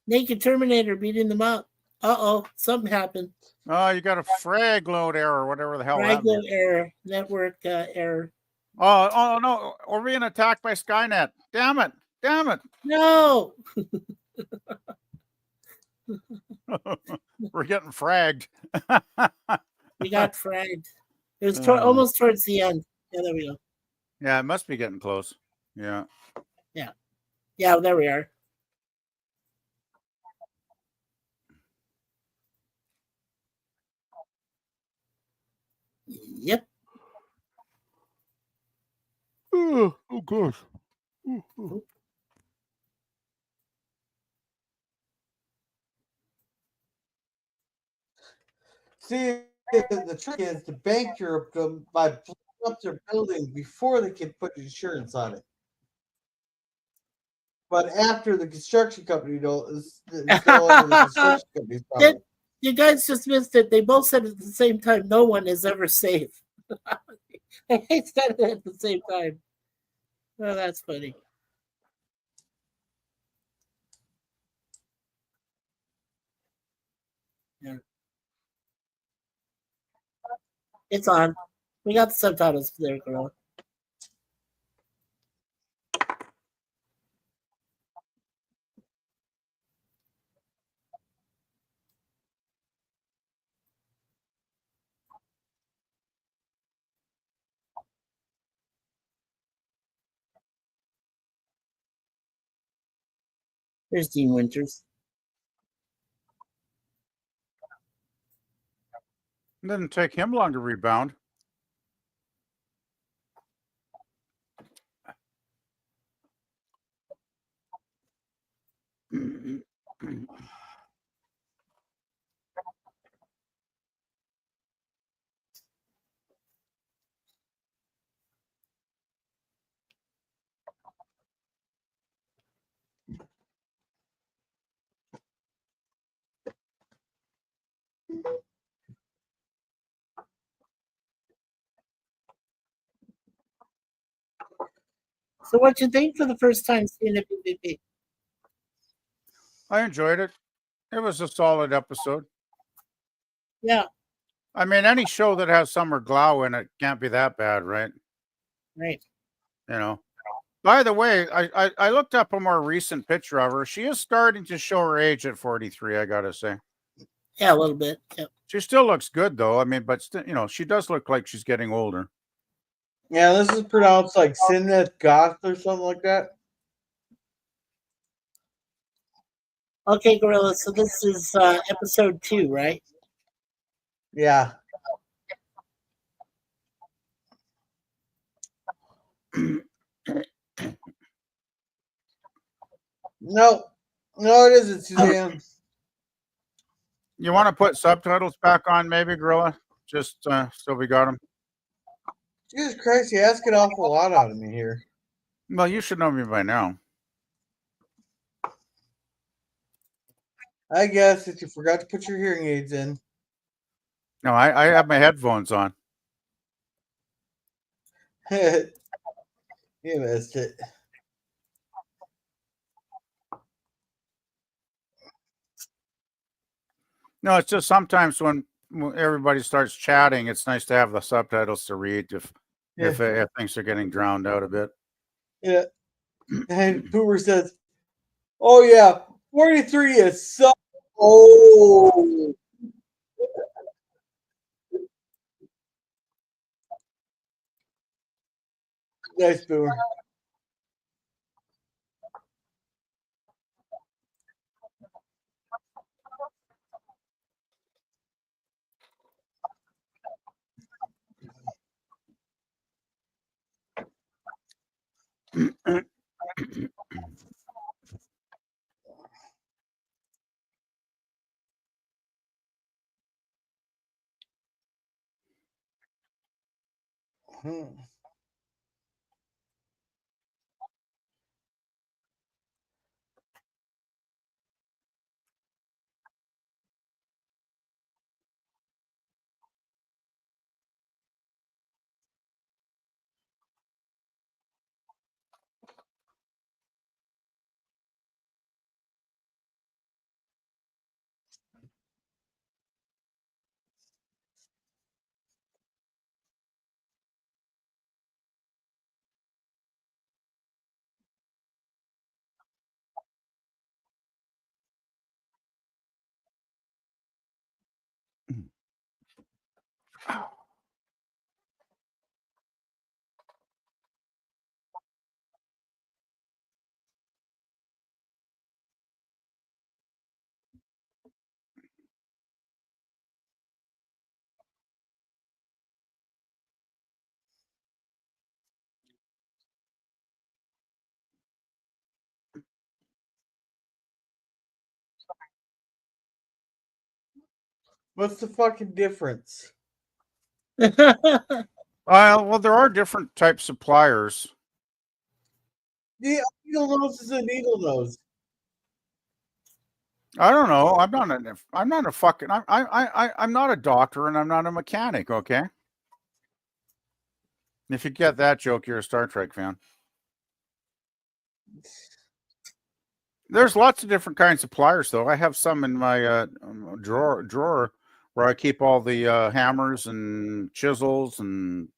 Naked Terminator beating them up. Uh-oh, something happened. Oh, you got a frag load error, whatever the hell that Fragment is. error, network error. Oh no, we're being attacked by Skynet. Damn it. Damn it. No. We're getting fragged. We got fragged. It was almost towards the end. Yeah, there we go. Yeah, it must be getting close. Yeah. Yeah. Yeah, there we are. Yep. Oh gosh. See, the trick is to bankrupt them by blowing up their building before they can put insurance on it. But after the construction company, it's no longer the construction company's problem. You guys just missed it. They both said at the same time, no one is ever safe. They said it at the same time. Oh, that's funny. Yeah. It's on. We got the subtitles there, girl. There's Dean Winters. It didn't take him long to rebound. So what'd you think for the first time seeing a PvP? I enjoyed it. It was a solid episode. Yeah, I mean, any show that has Summer Glau in it can't be that bad, right? right. You know. By the way, I looked up a more recent picture of her. She is starting to show her age at 43, I gotta say. Yeah, a little bit. Yep. She still looks good though. I mean, but she does look like she's getting older. Yeah, this is pronounced like Sineth Goth or something like that. Okay, Gorilla. So this is episode 2, right? Yeah. No, it isn't, Suzanne. You want to put subtitles back on, maybe, Gorilla? Just so we got them. Jesus Christ, you ask an awful lot out of me here. Well, you should know me by now. I guess that you forgot to put your hearing aids in. No, I have my headphones on. You missed it. No, it's just sometimes when everybody starts chatting, it's nice to have the subtitles to read if things are getting drowned out a bit. Yeah. And Boomer says, "Oh yeah, 43 is so old." Nice, Boomer. What's the fucking difference? Well, there are different types of pliers. The needle nose is a needle nose. I don't know. I'm not a fucking. I'm not a doctor and I'm not a mechanic. Okay. If you get that joke, you're a Star Trek fan. There's lots of different kinds of pliers, though. I have some in my drawer where I keep all the hammers and chisels and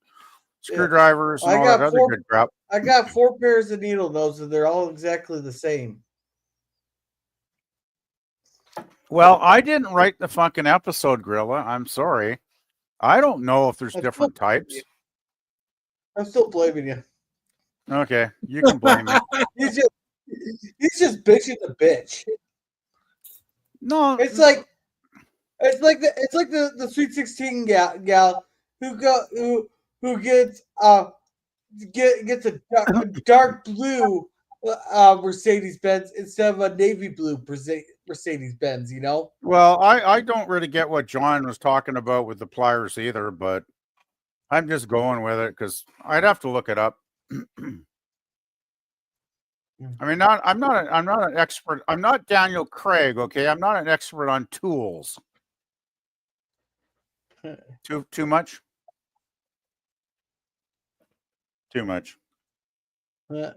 screwdrivers and all that other good crap. I got 4 pairs of needle noses. They're all exactly the same. Well, I didn't write the fucking episode, Gorilla. I'm sorry. I don't know if there's different types. I'm still blaming you. Okay, you can blame me. He's just bitching the bitch. No, it's like the Sweet 16 gal who gets a dark blue Mercedes Benz instead of a navy blue Mercedes Benz. You know. Well, I don't really get what John was talking about with the pliers either, but I'm just going with it because I'd have to look it up. I mean, I'm not an expert. I'm not Daniel Craig. Okay, I'm not an expert on tools. Too much. Too much. Oh,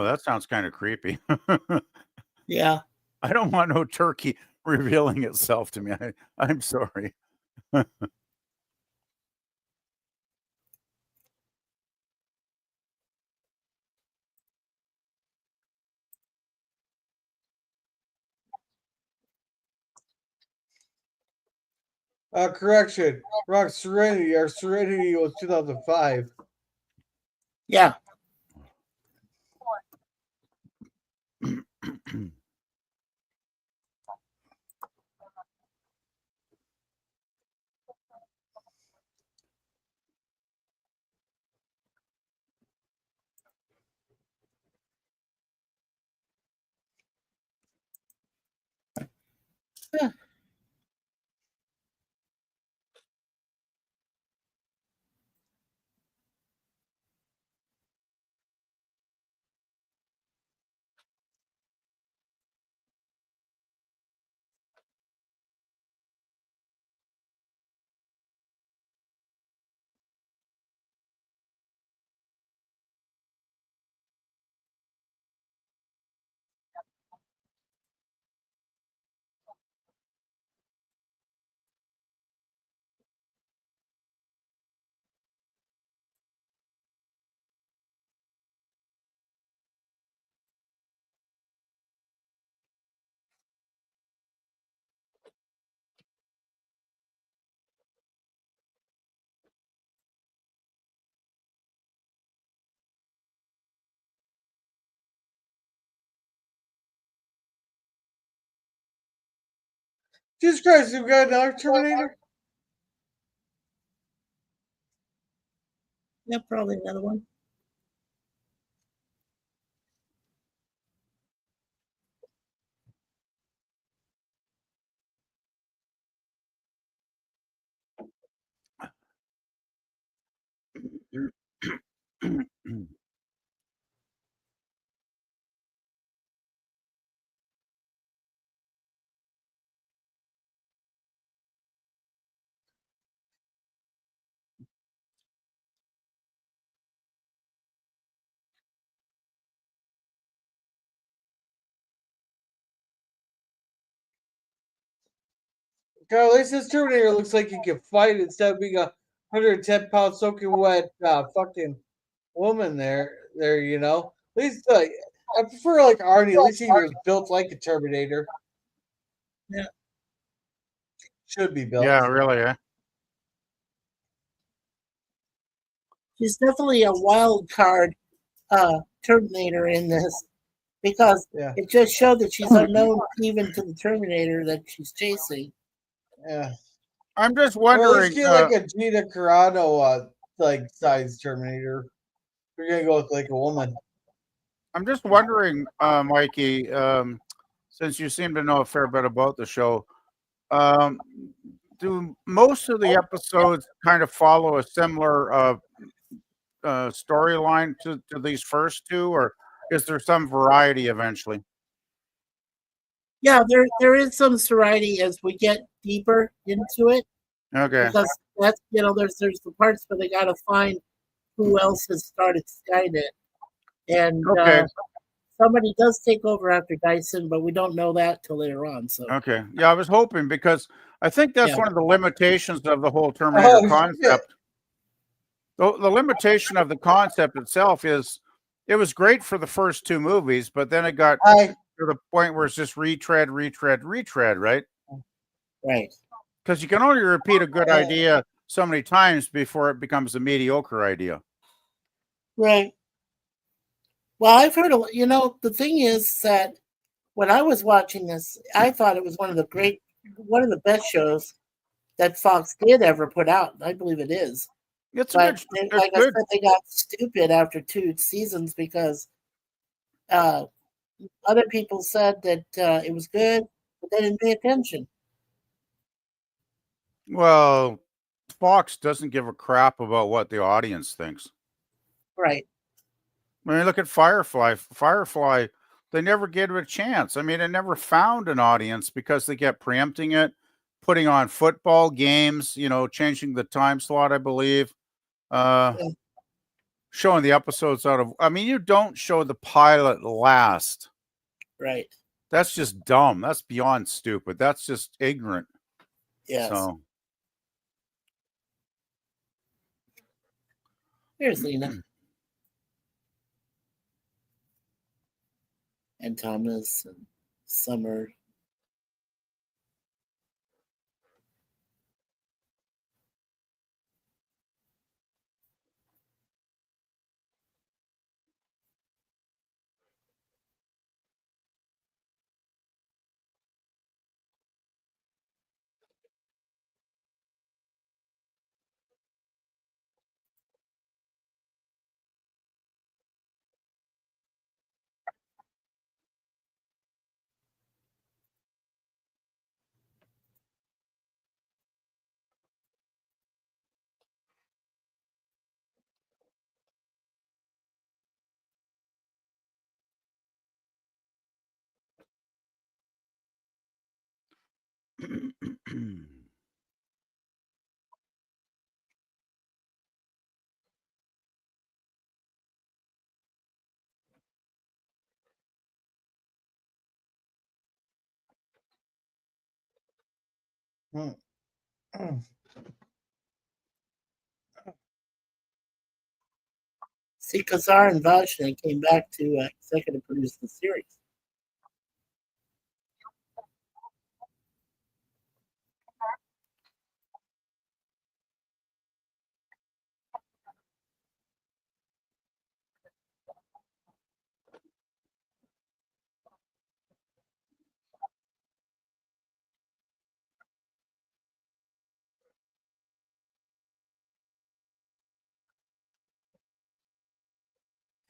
that sounds kind of creepy. Yeah. I don't want no turkey revealing itself to me. I'm sorry. Correction. Rock Serenity. Our Serenity was 2005. Yeah. Yeah. Jesus Christ, we got another Terminator? Yeah, probably another one. God, at least this Terminator looks like he can fight instead of being a 110-pound soaking wet fucking woman there, you know. At least I prefer like Arnie. At least he was built like a Terminator. Yeah. Should be built. Yeah, really. Eh? She's definitely a wild card Terminator in this because Yeah. it just showed that she's unknown even to the Terminator that she's chasing. Yeah. I'm just Or at wondering. least get like a Gina Carano like size Terminator. We're gonna go with like a woman. I'm just wondering, Mikey, since you seem to know a fair bit about the show, do most of the episodes kind of follow a similar storyline to these first two, or is there some variety eventually? Yeah, there is some variety as we get deeper into it Okay. because that's there's the parts where they got to find who else has started Skynet, and Okay. somebody does take over after Dyson, but we don't know that till later on. So Okay. Yeah, I was hoping because I think that's Yeah. one of the limitations of the whole Terminator shit. concept. The limitation of the concept itself is it was great for the first two movies, but then it got I to the point where it's just retread, right? right. Because you can only repeat a good idea so many times before it becomes a mediocre idea. Right. Well, I've heard the thing is that when I was watching this, I thought it was one of the best shows that Fox did ever put out. I believe it is. It's But good. like I Good. said, they got stupid after 2 seasons because other people said that it was good, but they didn't pay attention. Well, Fox doesn't give a crap about what the audience thinks. Right. I mean, look at Firefly. Firefly, they never gave it a chance. I mean, it never found an audience because they kept preempting it. putting on football games, changing the time slot, I believe. Showing the episodes you don't show the pilot last. Right. That's just dumb. That's beyond stupid. That's just ignorant. Yes. So there's Lena. And Thomas and Summer. See, Kazar and Vashna came back to executive produce the series.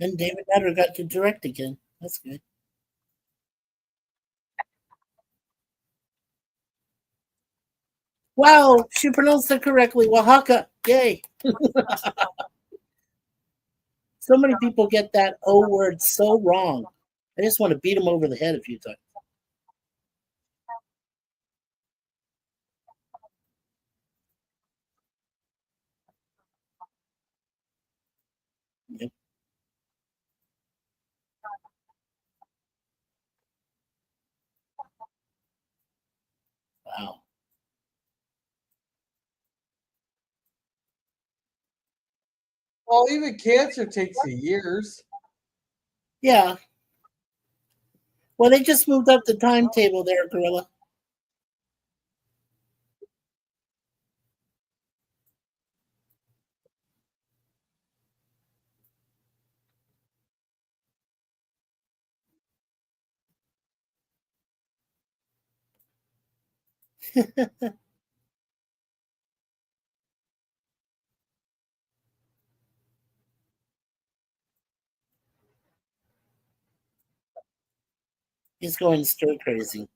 And David Nutter got to direct again. That's good. Wow, she pronounced it correctly. Oaxaca. Yay. So many people get that O word so wrong. I just want to beat them over the head a few times. Yep. Wow. Well, even cancer takes years. Yeah. Well, they just moved up the timetable there, Gorilla. He's going stir crazy.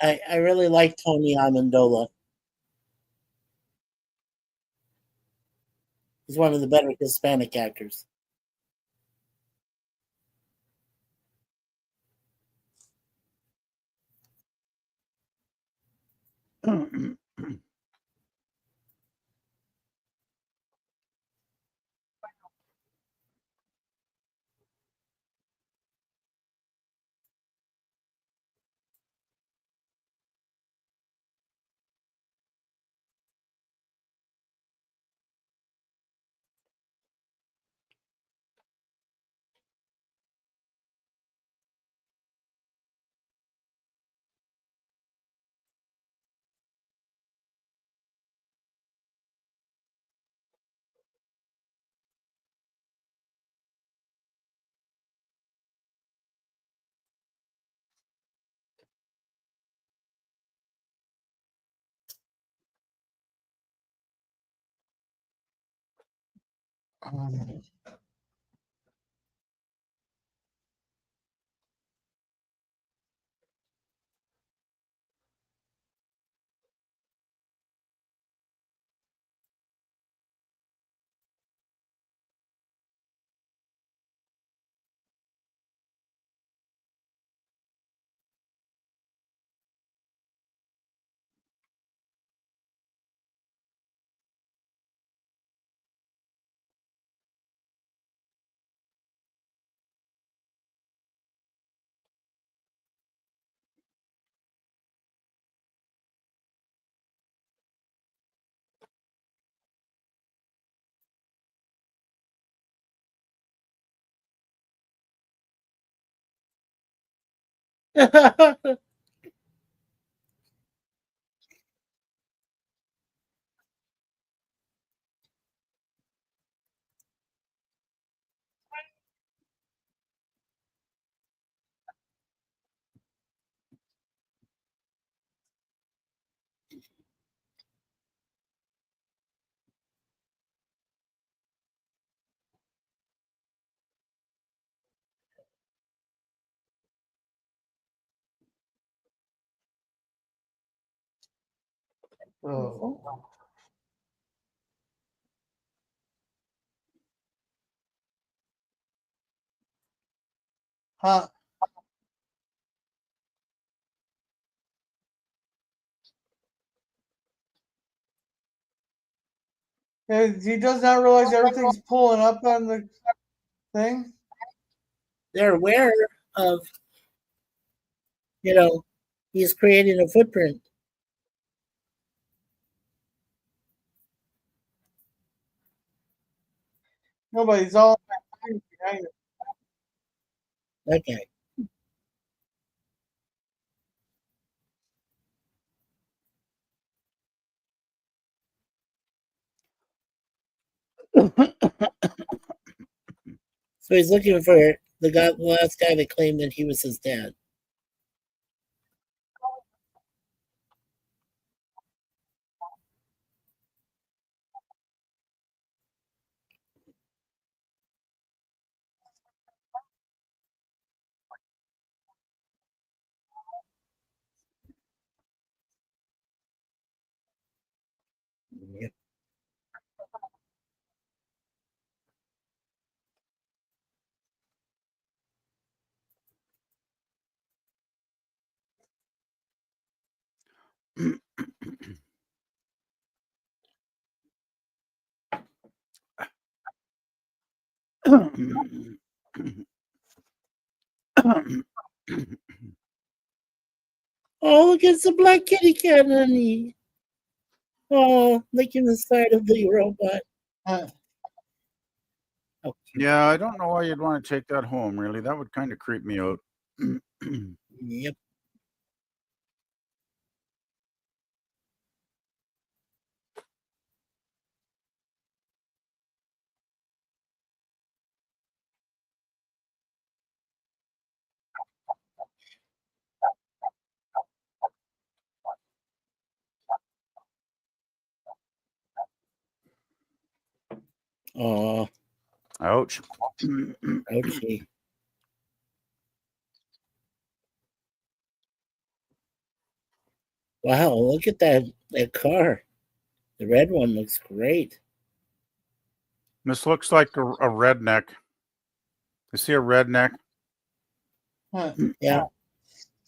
I really like Tony Amendola. He's one of the better Hispanic actors. Oh. Huh? He does not realize everything's pulling up on the thing. They're aware of, he's creating a footprint. Nobody's all behind it. Okay. So he's looking for the last guy that claimed that he was his dad. Yep. Oh, look, it's a black kitty cat, honey. Oh, licking the side of the robot. Huh. Oh, Yeah, I don't know why you'd want to take that home, really. That would kind of creep me out. yep. Oh, Ouch. ouchie. Wow, look at that car. The red one looks great. This looks like a redneck. You see a redneck? Huh. Yeah.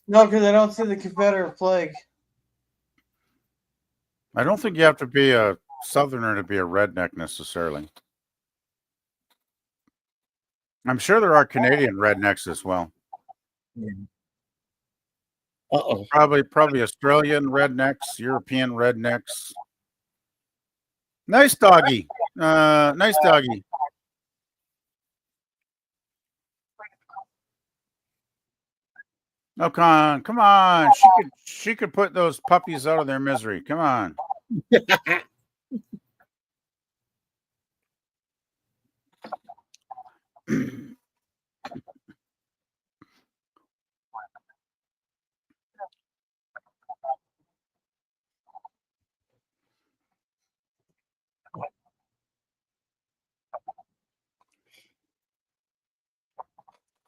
No, because I don't see the Confederate flag. I don't think you have to be a southerner to be a redneck necessarily. I'm sure there are Canadian rednecks as well. Uh-oh. Probably Australian rednecks, European rednecks. Nice doggy. Nice doggy. Oh, come on. She could put those puppies out of their misery. Come on.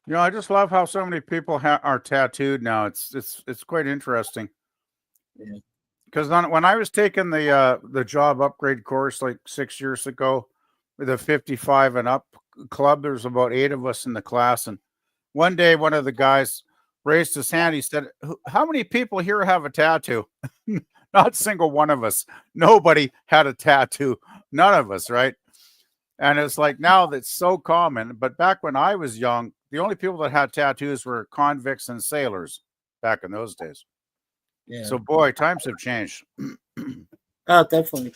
You know, I just love how so many people are tattooed now. It's quite interesting. Yeah. Because when I was taking the job upgrade course like 6 years ago, with a 55 and up club, there's about 8 of us in the class, and one day one of the guys raised his hand. He said, "How many people here have a tattoo?" Not a single one of us. Nobody had a tattoo. None of us, right? And it's like now that's so common. But back when I was young, the only people that had tattoos were convicts and sailors back in those days. Yeah. So, boy, times have changed. Oh, definitely.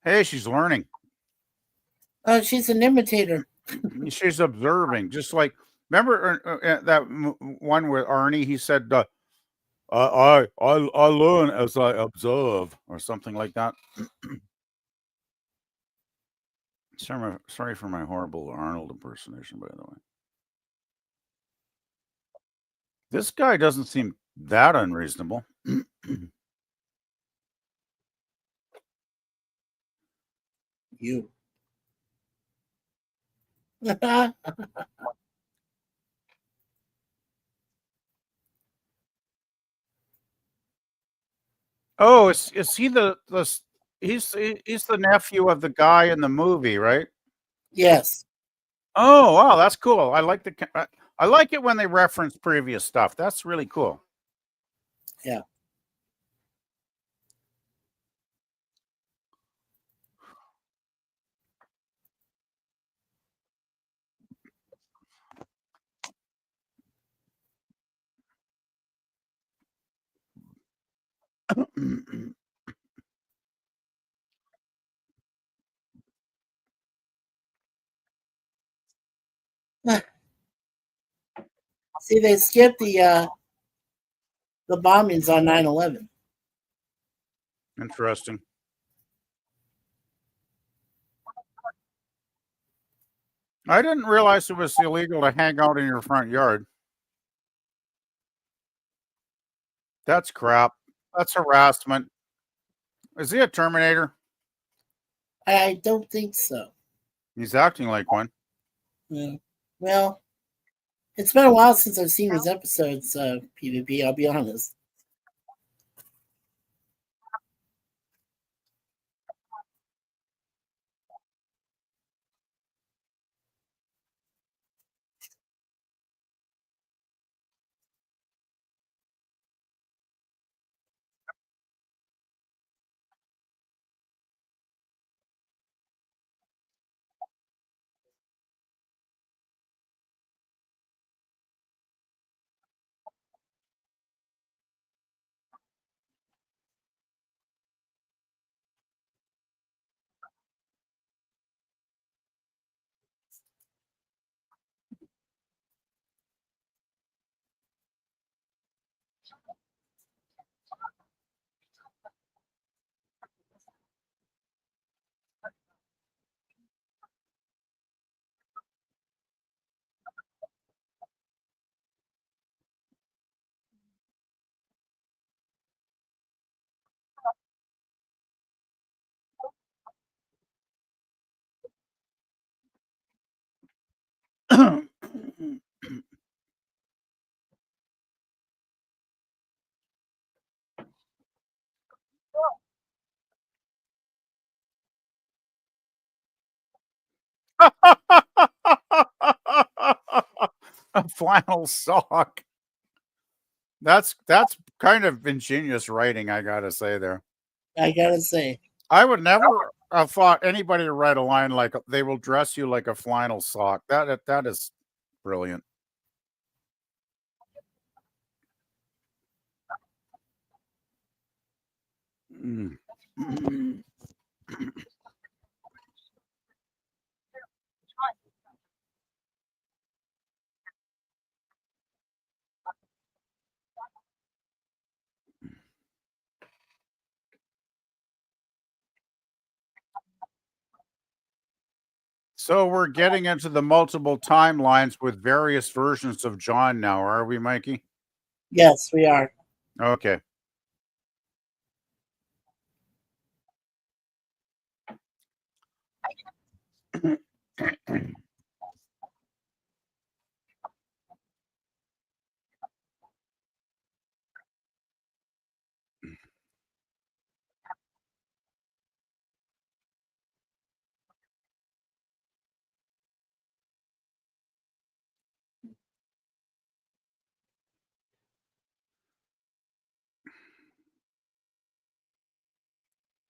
Hey, she's learning. Oh, she's an imitator. She's observing. Just like, remember that one with Arnie? He said, I learn as I observe, or something like that. Sorry for my horrible Arnold impersonation, by the way. This guy doesn't seem that unreasonable. You. Oh, is he he's the nephew of the guy in the movie, right? Yes. Oh, wow, that's cool. I like it when they reference previous stuff. That's really cool. Yeah. See, they skipped the bombings on 9/11. Interesting. I didn't realize it was illegal to hang out in your front yard. That's crap. That's harassment. Is he a Terminator? I don't think so. He's acting like one. Yeah. Well, it's been a while since I've seen his episodes of PvP, I'll be honest. A flannel sock. That's kind of ingenious writing, I gotta say there. I gotta say. I would never have thought anybody to write a line like they will dress you like a flannel sock. That is brilliant. Mm. So we're getting into the multiple timelines with various versions of John now, are we, Mikey? Yes, we are. Okay.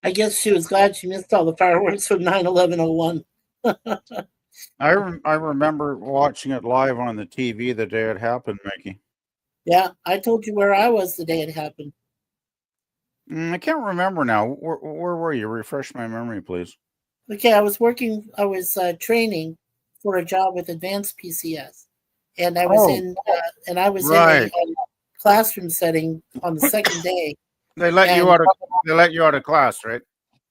I guess she was glad she missed all the fireworks from 9/11/01. I remember watching it live on the TV the day it happened, Mickey. Yeah, I told you where I was the day it happened. I can't remember now. Where were you? Refresh my memory, please. Okay, I was training for a job with Advanced PCS, and I was in right. a classroom setting on the second day. They let you out of class, right?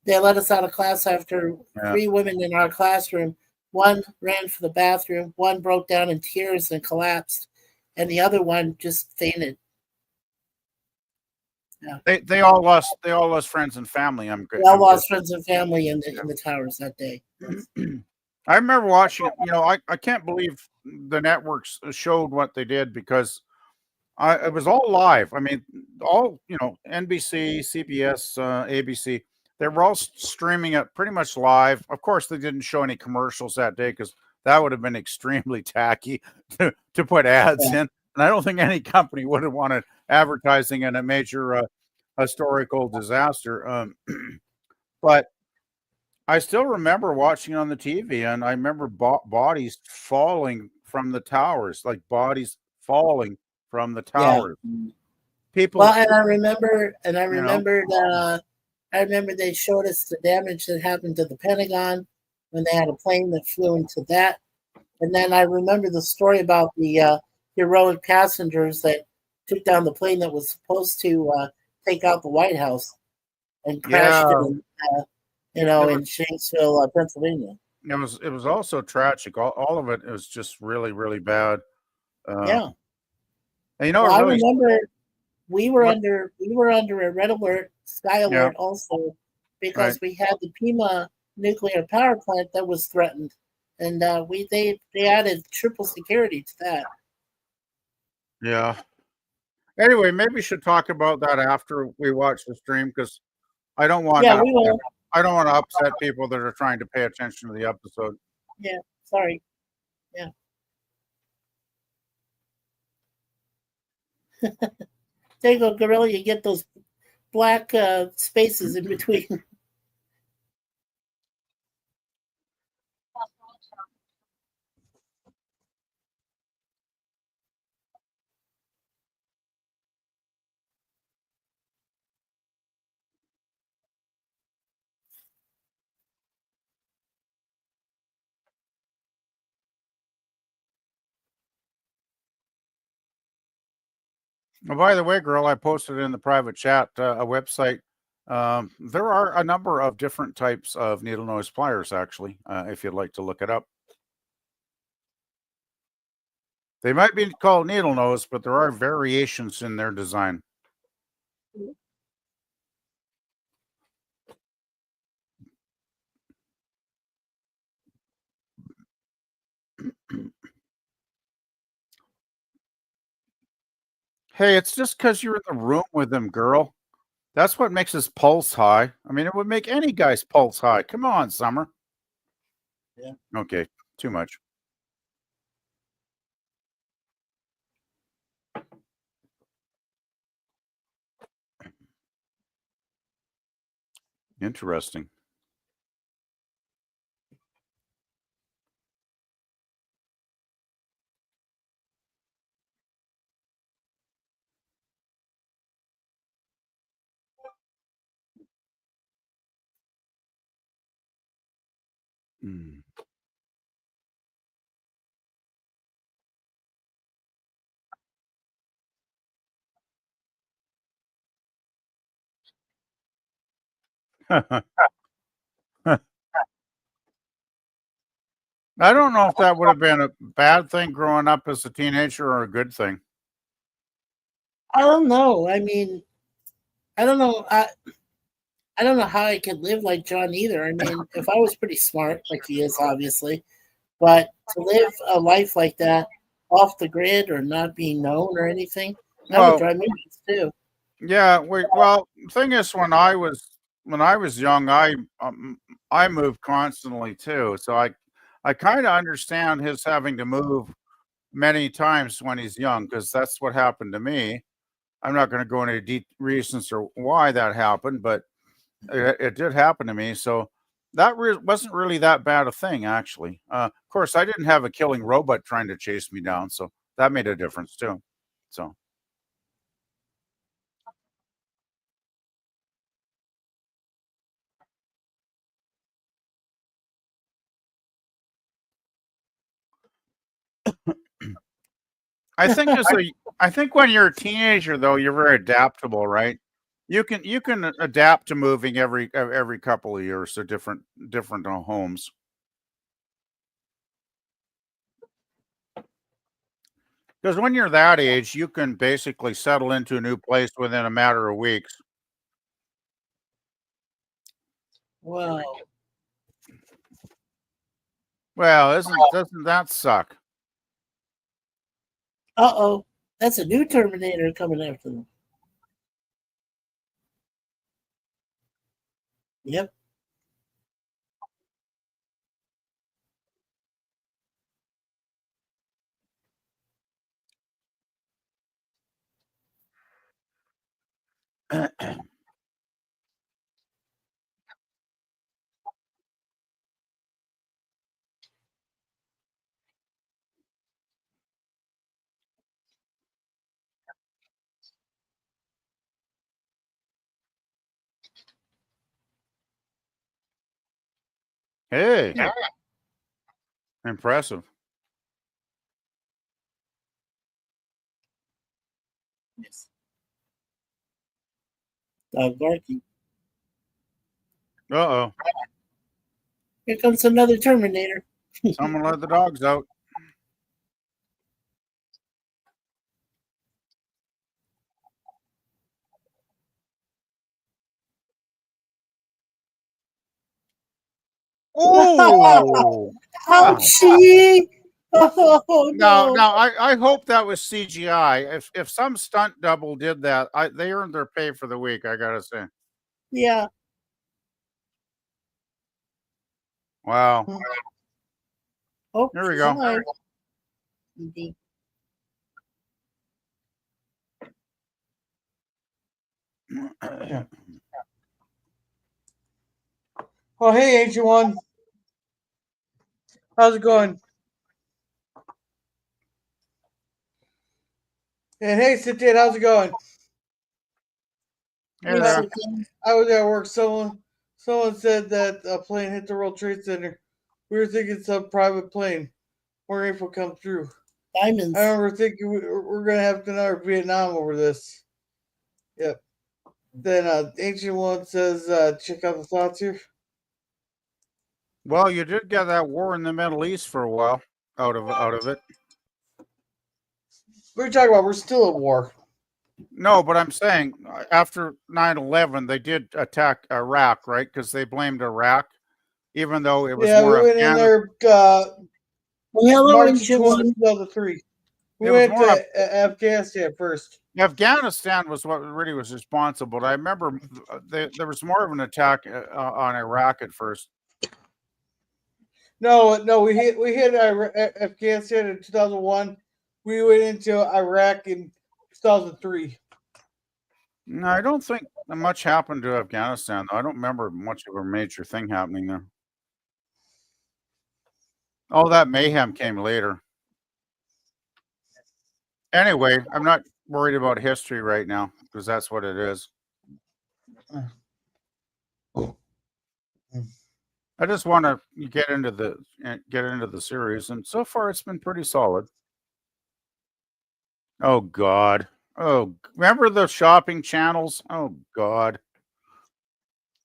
They let us out of class after 3 women in our classroom. One ran for the bathroom, one broke down in tears and collapsed, and the other one just fainted. Yeah. They all lost friends and family. They all lost friends and family in the towers that day. I remember watching it. You know, I can't believe the networks showed what they did because it was all live. I mean, all, you know, NBC, CBS, ABC, they were all streaming it pretty much live. Of course, they didn't show any commercials that day because that would have been extremely tacky to put ads in. And I don't think any company would have wanted advertising in a major historical disaster. But I still remember watching on the TV, and I remember bodies falling from the towers, like bodies falling from the towers. Yeah. People. Well, and I remember they showed us the damage that happened to the Pentagon when they had a plane that flew into that. And then I remember the story about the heroic passengers that took down the plane that was supposed to take out the White House and crashed in Shanksville, Pennsylvania. It was also tragic. All of it was just really, really bad. And I remember we were under a red alert, sky alert also, because we had the Pima nuclear power plant that was threatened, and they added triple security to that. Yeah. Anyway, maybe we should talk about that after we watch the stream because I don't want I don't want to upset people that are trying to pay attention to the episode. Yeah, sorry. Yeah. There you go, Gorilla. You get those black spaces in between. Oh, by the way, girl, I posted in the private chat a website. There are a number of different types of needle nose pliers, actually, if you'd like to look it up. They might be called needle nose, but there are variations in their design. Hey, it's just because you're in the room with him, girl. That's what makes his pulse high. I mean, it would make any guy's pulse high. Come on, Summer. Yeah. Okay, too much. Interesting. Mm. I don't know if that would have been a bad thing growing up as a teenager or a good thing. I don't know. I mean, I don't know. I don't know how I could live like John either. I mean, if I was pretty smart, like he is, obviously, But to live a life like that, off the grid or not being known or anything, that would Well, drive me nuts too. yeah. Well, the thing is, when I was young, I moved constantly too. So I kind of understand his having to move many times when he's young because that's what happened to me. I'm not going to go into deep reasons or why that happened, but it did happen to me. So that wasn't really that bad a thing, actually. Of course, I didn't have a killing robot trying to chase me down, so that made a difference too. So I think when you're a teenager, though, you're very adaptable, right? You can adapt to moving every couple of years to different homes. Because when you're that age, you can basically settle into a new place within a matter of weeks. Wow. Well, doesn't that suck? Uh-oh. That's a new Terminator coming after them. Yep. Hey, impressive. Yes. Dog barking. Uh-oh. Here comes another Terminator. Someone let the dogs out. Oh, wow. Ouchie! Oh Now, no. now I hope that was CGI. If some stunt double did that, they earned their pay for the week, I gotta say. Yeah. Wow. Oh, Here we she's go. alive. Indeed. Oh, hey, Ancient One. How's it going? And hey, Sentient, how's it going? Hey Hey, there. Susan. I was at work. Someone said that a plane hit the World Trade Center. We were thinking it's a private plane. More info come through. Diamonds. I remember thinking we're gonna have another Vietnam over this. Yep. Then Ancient One says, check out the thoughts here. Well, you did get that war in the Middle East for a while out of it. What are you talking about? We're still at war. No, but I'm saying after 9/11, they did attack Iraq, right? Because they blamed Iraq, even though it was Yeah, we more went in Afghanistan. there Hello, March Ancient 20th, One. 2003. We It was went more to Afghanistan first. Afghanistan was what really was responsible. I remember there was more of an attack on Iraq at first. No, we hit Afghanistan in 2001. We went into Iraq in 2003. No, I don't think much happened to Afghanistan, though. I don't remember much of a major thing happening there. All that mayhem came later. Anyway, I'm not worried about history right now because that's what it is. I just want to get into the series, and so far it's been pretty solid. Oh God. Oh, remember the shopping channels? Oh God.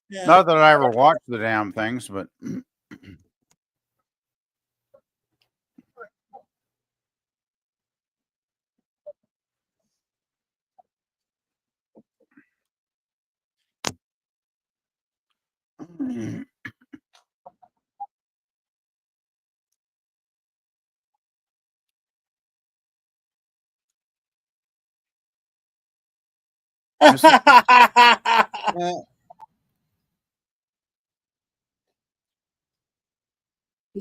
Yeah. Not that I ever watched the damn things, but He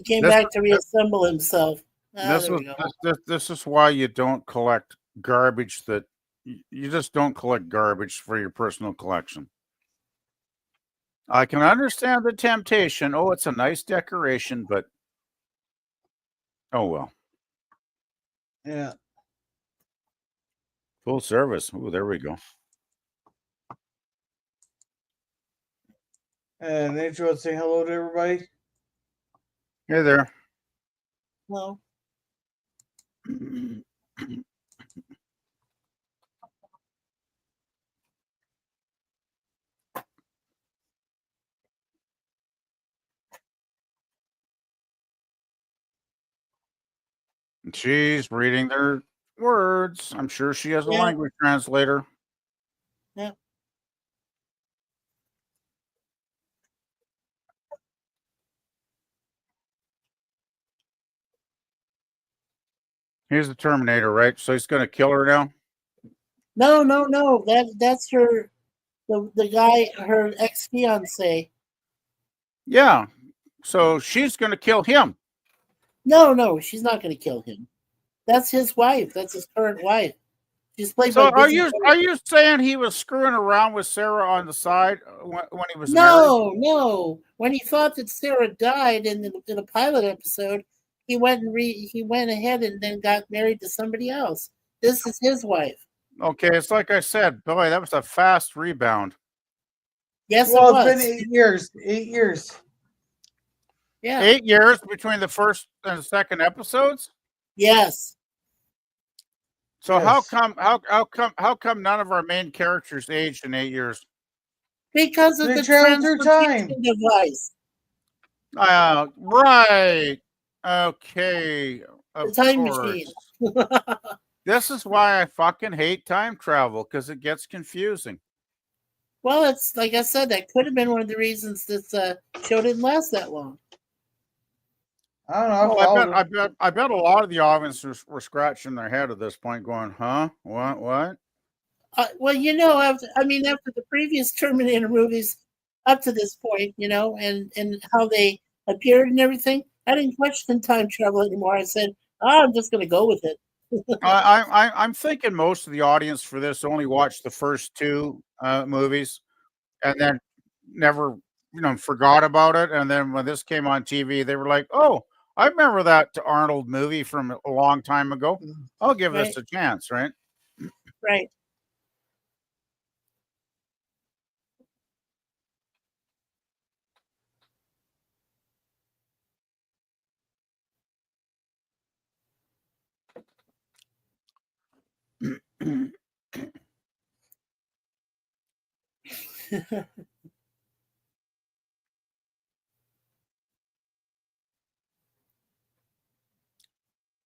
came This back to reassemble himself. this There is we go. this is why you don't collect garbage that you just don't collect garbage for your personal collection. I can understand the temptation. Oh, it's a nice decoration, but oh well. Yeah. Full service. Oh, there we go. And Nature would say hello to everybody. Hey there. Well, She's reading their words. I'm sure she has a yeah, language translator. yeah. Here's the Terminator, right? So he's going to kill her now. No. That's her, the guy, her ex fiance. Yeah. So she's going to kill him. No, she's not going to kill him. That's his wife. That's his current wife. She's played So by. are you saying he was screwing around with Sarah on the side when he was married? No. When he thought that Sarah died in the pilot episode, he went ahead and then got married to somebody else. This is his wife. Okay, it's like I said, boy, that was a fast rebound. Yes, Well, it was. it's been 8 years. 8 years. Yeah. 8 years between the first and second episodes. Yes. So Yes. how come none of our main characters aged in 8 years? Because of They the travel through time. transportation device. Right. Okay. The time machine. This is why I fucking hate time travel, because it gets confusing. Well, it's like I said, that could have been one of the reasons this show didn't last that long. I don't know. Well, I bet a lot of the audience were scratching their head at this point, going, "Huh? What?" Well, after the previous Terminator movies up to this point, and how they appeared and everything, I didn't question time travel anymore. I said, I'm just going to go with it. I'm thinking most of the audience for this only watched the first two movies, and then never, forgot about it. And then when this came on TV, they were like, "Oh, I remember that Arnold movie from a long time ago. I'll give this a chance." Right? Right.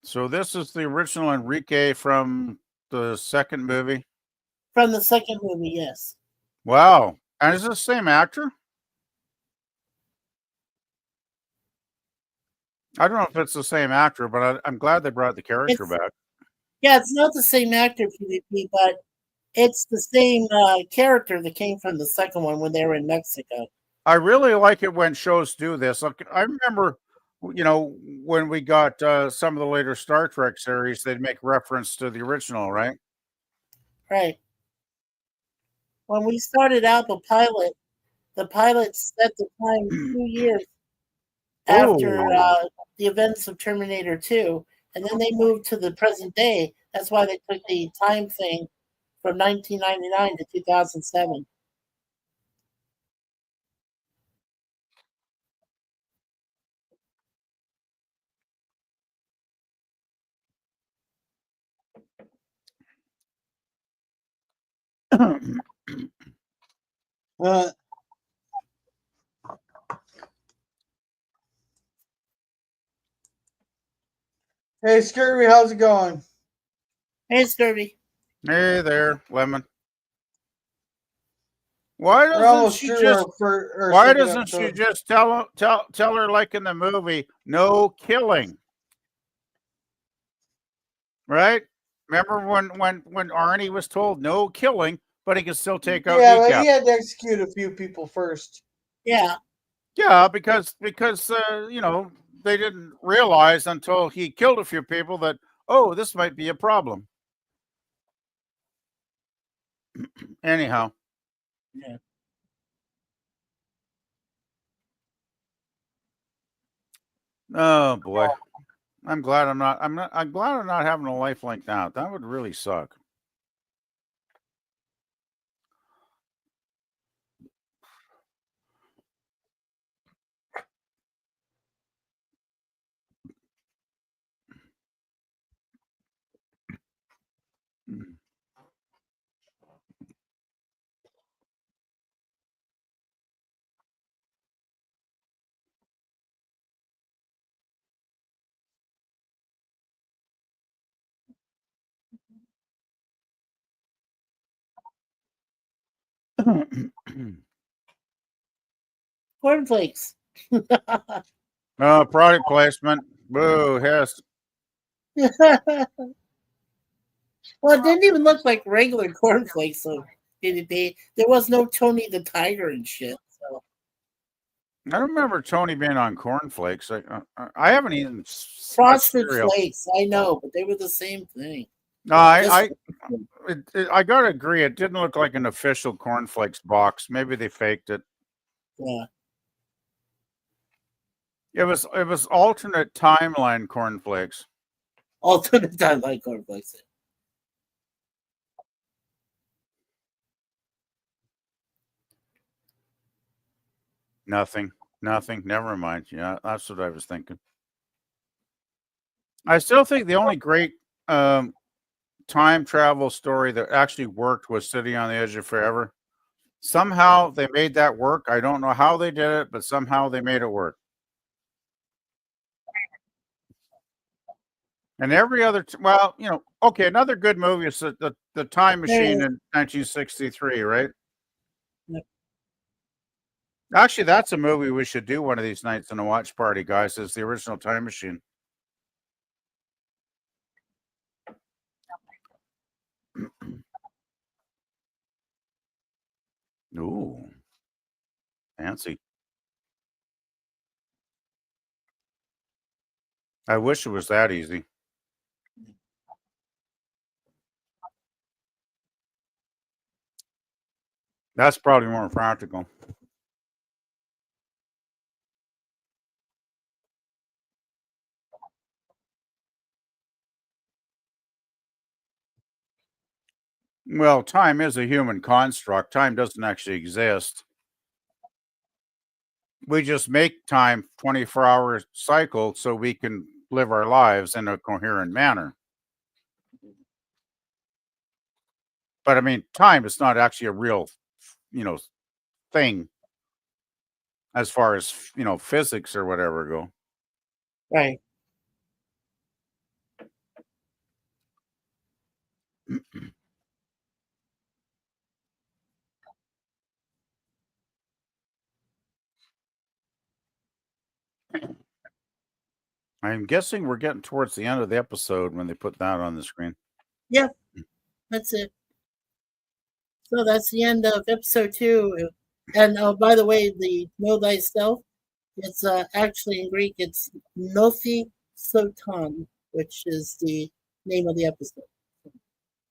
So this is the original Enrique from the second movie. From the second movie, yes. Wow. And is it the same actor? I don't know if it's the same actor, but I'm glad they brought the character back. Yeah, it's not the same actor, PvP, but it's the same character that came from the second one when they were in Mexico. I really like it when shows do this. I remember, when we got some of the later Star Trek series, they'd make reference to the original, right? Right. When we started out the pilot set the time 2 years after the events of Terminator 2, and then they moved to the present day. That's why they took the time thing from 1999 to 2007. Hey, Scurvy, how's it going? Hey, Scurvy. Hey there, Lemon. Why doesn't she just tell her, like in the movie, no killing? Right? Remember when Arnie was told no killing, but he can still take out Yeah, but kneecaps. he had to execute a few people first. Yeah. Yeah, because they didn't realize until he killed a few people that, oh, this might be a problem. Anyhow. Yeah. Oh boy. I'm glad I'm not having a life like that. That would really suck. Cornflakes. Product placement. Boo, yes. Well, it didn't even look like regular cornflakes, so there was no Tony the Tiger and shit. So I don't remember Tony being on cornflakes. I haven't eaten Frosted cereal. Flakes, I know, but they were the same thing. No, I gotta agree. It didn't look like an official cornflakes box. Maybe they faked it. Yeah. It was alternate timeline cornflakes. Alternate timeline cornflakes. Nothing. Never mind. Yeah, that's what I was thinking. I still think the only great time travel story that actually worked was City on the Edge of Forever. Somehow they made that work. I don't know how they did it, but somehow they made it work. And every other, okay, another good movie is the Time Machine in 1963, right? Yep. Actually, that's a movie we should do one of these nights in a watch party, guys. Is the original Time Machine. Ooh, fancy. I wish it was that easy. That's probably more practical. Well, time is a human construct. Time doesn't actually exist. We just make time 24-hour cycle so we can live our lives in a coherent manner. But I mean, time is not actually a real, thing as far as, physics or whatever go. Right. I'm guessing we're getting towards the end of the episode when they put that on the screen. Yeah, that's it. So that's the end of episode 2. And by the way, the Know Thyself, it's actually in Greek, it's Nothi Soton, which is the name of the episode.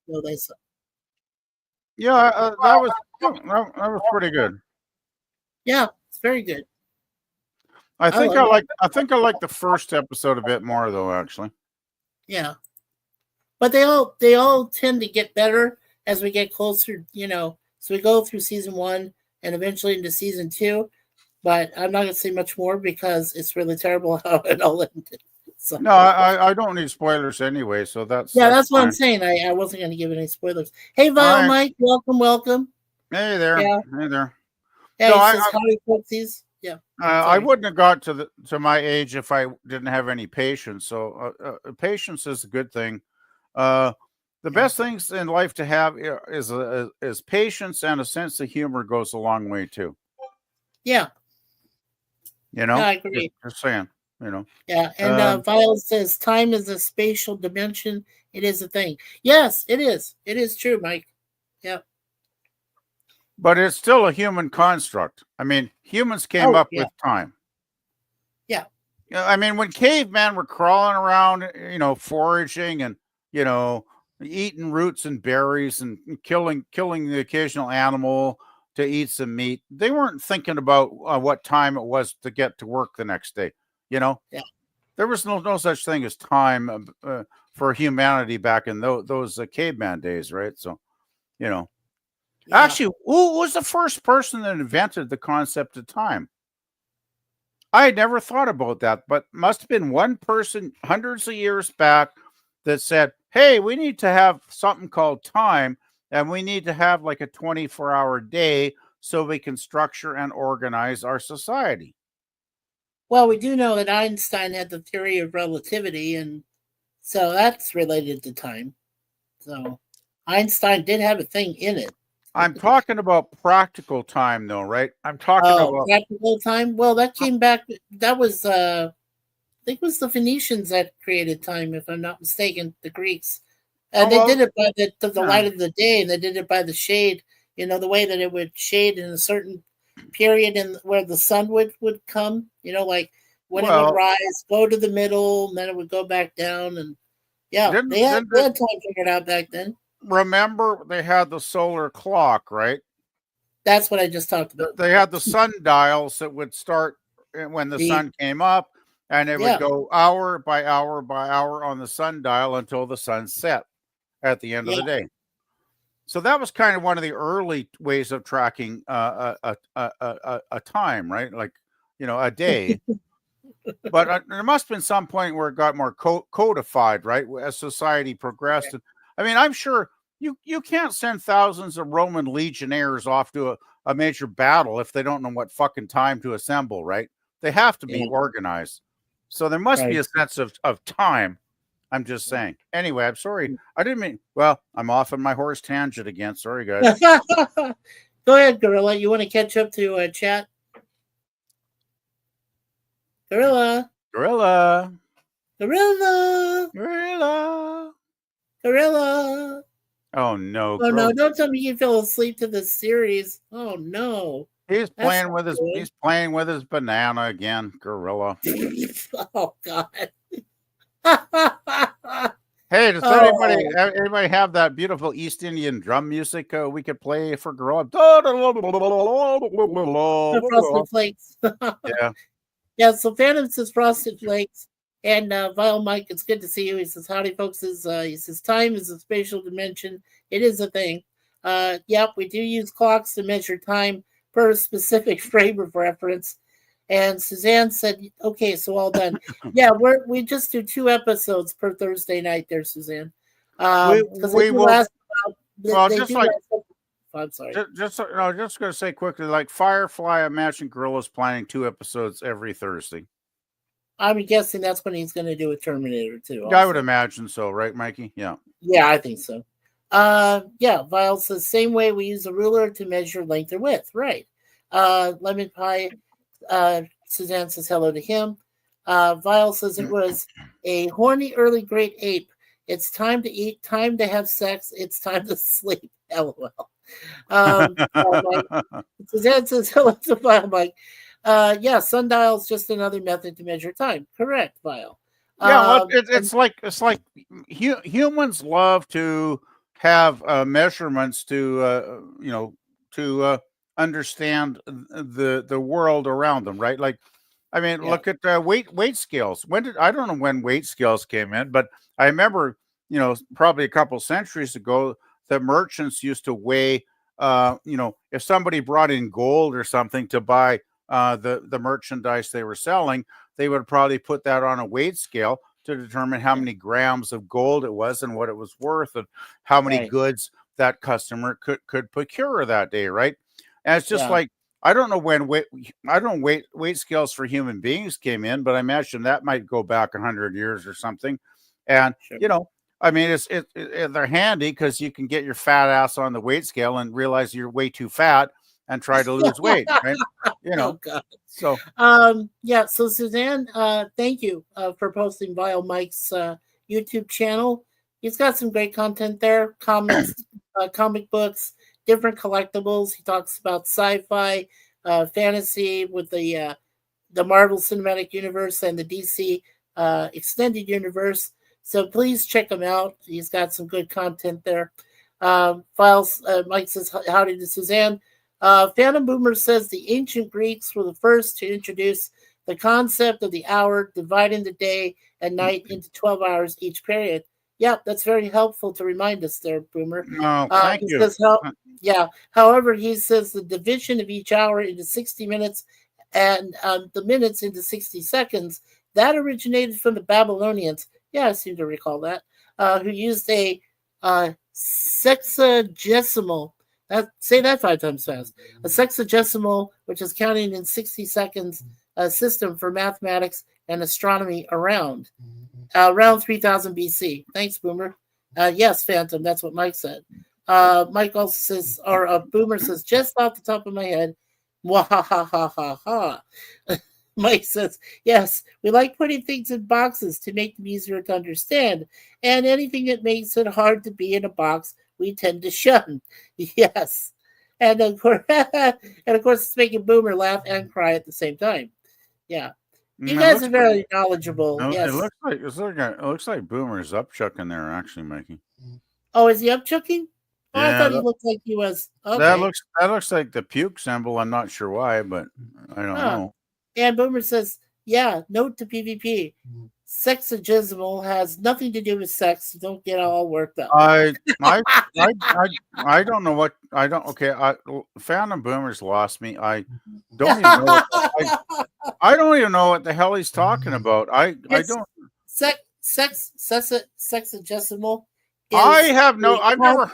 Know Thyself. Yeah, that was pretty good. Yeah, it's very good. I think I like the first episode a bit more though, actually. Yeah. But they all tend to get better as we get closer, so we go through season 1 and eventually into season 2. But I'm not gonna say much more because it's really terrible how it all ended. So. No, I don't need spoilers anyway, so that's that's what fine. I'm saying. I wasn't going to give any spoilers. Hey, Vile Mike, welcome. Hey there. Yeah. Hey there. Yeah, he says howdy, folksies. Yeah. I wouldn't have got to my age if I didn't have any patience. So patience is a good thing. The best things in life to have is patience, and a sense of humor goes a long way too. Yeah. Yeah, I agree. Just saying. Yeah, and Vile says time is a spatial dimension. It is a thing. Yes, it is. It is true, Mike. Yeah. But it's still a human construct. I mean, humans came up with time. Yeah. I mean, when cavemen were crawling around, foraging and, eating roots and berries and killing the occasional animal to eat some meat, they weren't thinking about what time it was to get to work the next day. Yeah. There was no such thing as time for humanity back in those caveman days, right? So, Yeah. Actually, who was the first person that invented the concept of time? I had never thought about that, but must have been one person hundreds of years back that said, hey, we need to have something called time, and we need to have like a 24-hour day so we can structure and organize our society. Well, we do know that Einstein had the theory of relativity, and so that's related to time. So Einstein did have a thing in it. I'm talking about practical time, though, right? I'm talking about practical time. Well, that came back. That was, I think, it was the Phoenicians that created time, if I'm not mistaken. The Greeks, and they did it by the light of the day, and they did it by the shade. The way that it would shade in a certain period, and where the sun would come. Like when it would rise, go to the middle, and then it would go back down, and they had time figured out back then. Remember, they had the solar clock, right? That's what I just talked about. They had the sundials that would start when the sun came up, and it would go hour by hour by hour on the sundial until the sun set at the end of the day. So that was kind of one of the early ways of tracking a time, right? Like, a day. But there must have been some point where it got more codified, right? As society progressed. Okay. I mean, I'm sure you can't send thousands of Roman legionnaires off to a major battle if they don't know what fucking time to assemble, right? They have to be organized. So there must be a sense of time. I'm just saying. Anyway, I'm sorry. I didn't mean, I'm off on my horse tangent again. Sorry, guys. Go ahead, Gorilla. You want to catch up to chat? Gorilla. Gorilla. Gorilla. Gorilla. Gorilla. Oh no! Oh no! Don't tell me you fell asleep to the series. Oh no! He's playing with his. He's playing with his banana again. Gorilla. Oh God! Hey, does anybody have that beautiful East Indian drum music we could play for Gorilla? Frosted Flakes. Yeah. So Phantom says Frosted Flakes. And Vile Mike, it's good to see you. He says, howdy, folks. He says, time is a spatial dimension. It is a thing. Yep, we do use clocks to measure time per specific frame of reference. And Suzanne said, okay, so all done. Yeah, we just do 2 episodes per Thursday night there, Suzanne. We will. I'm sorry. Just going to say quickly, like Firefly, I imagine Gorilla's planning 2 episodes every Thursday. I'm guessing that's what he's going to do with Terminator too. Also. I would imagine so, right, Mikey? Yeah. Yeah, I think so. Vile says, same way we use a ruler to measure length or width. Right. Lemon Pie, Suzanne says hello to him. Vile says it was a horny early great ape. It's time to eat, time to have sex. It's time to sleep. LOL. Suzanne says hello to Vile Mike. Sundial is just another method to measure time. Correct, Vile. It's like humans love to have measurements to understand the world around them, right? Like, I mean, look at weight scales. I don't know when weight scales came in, but I remember, probably a couple centuries ago, the merchants used to weigh, if somebody brought in gold or something to buy the merchandise they were selling, they would probably put that on a weight scale to determine how many grams of gold it was and what it was worth and how many goods that customer could procure that day, right? And it's just like, I don't know when weight scales for human beings came in, but I imagine that might go back 100 years or something. And I mean, they're handy because you can get your fat ass on the weight scale and realize you're way too fat and try to lose weight, right? Oh God. So so Suzanne, thank you for posting Vile Mike's YouTube channel. He's got some great content there, comics, comic books, different collectibles. He talks about sci-fi, fantasy with the Marvel Cinematic Universe and the DC Extended Universe. So please check him out. He's got some good content there. Mike says, howdy to Suzanne. Phantom Boomer says the ancient Greeks were the first to introduce the concept of the hour, dividing the day and night into 12 hours each period. Yeah, that's very helpful to remind us there, Boomer. No, thank you. Says however, he says the division of each hour into 60 minutes and the minutes into 60 seconds, that originated from the Babylonians. Yeah, I seem to recall that. Who used a sexagesimal. Say that 5 times fast. A sexagesimal, which is counting in 60 seconds, system for mathematics and astronomy around 3000 BC. Thanks, Boomer. Yes, Phantom. That's what Mike said. Mike also says, or Boomer says, just off the top of my head, Wahahahaha. Mike says, yes, we like putting things in boxes to make them easier to understand, and anything that makes it hard to be in a box, we tend to shun. Yes. And of course, it's making Boomer laugh and cry at the same time. Yeah. You guys are very knowledgeable. No, yes. It looks like Boomer's upchucking there, actually, Mikey. Oh, is he upchucking? Oh, Yeah, I thought he looked like he was. Okay. That looks like the puke symbol. I'm not sure why, but I don't know. And Boomer says, yeah, note to PvP. Sexagesimal has nothing to do with sex. So don't get all worked up. I don't know what I don't. Okay, Phantom Boomer's lost me. I don't even know. I don't even know what the hell he's talking about. I don't. Sexagesimal. I've never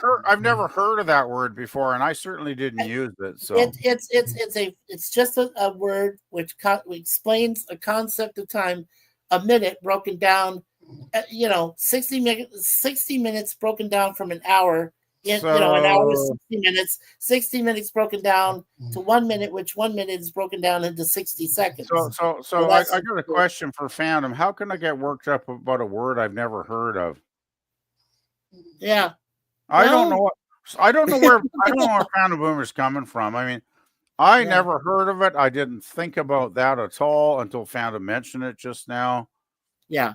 heard of that word before, and I certainly didn't use it. So it's just a word which explains a concept of time, a minute broken down, 60 minutes broken down from an hour. An hour is 60 minutes. 60 minutes broken down to 1 minute, which 1 minute is broken down into 60 seconds. So I got a question for Phantom. How can I get worked up about a word I've never heard of? Yeah, I don't know where Phantom Boomer's coming from. I mean, I never heard of it. I didn't think about that at all until Phantom mentioned it just now. Yeah,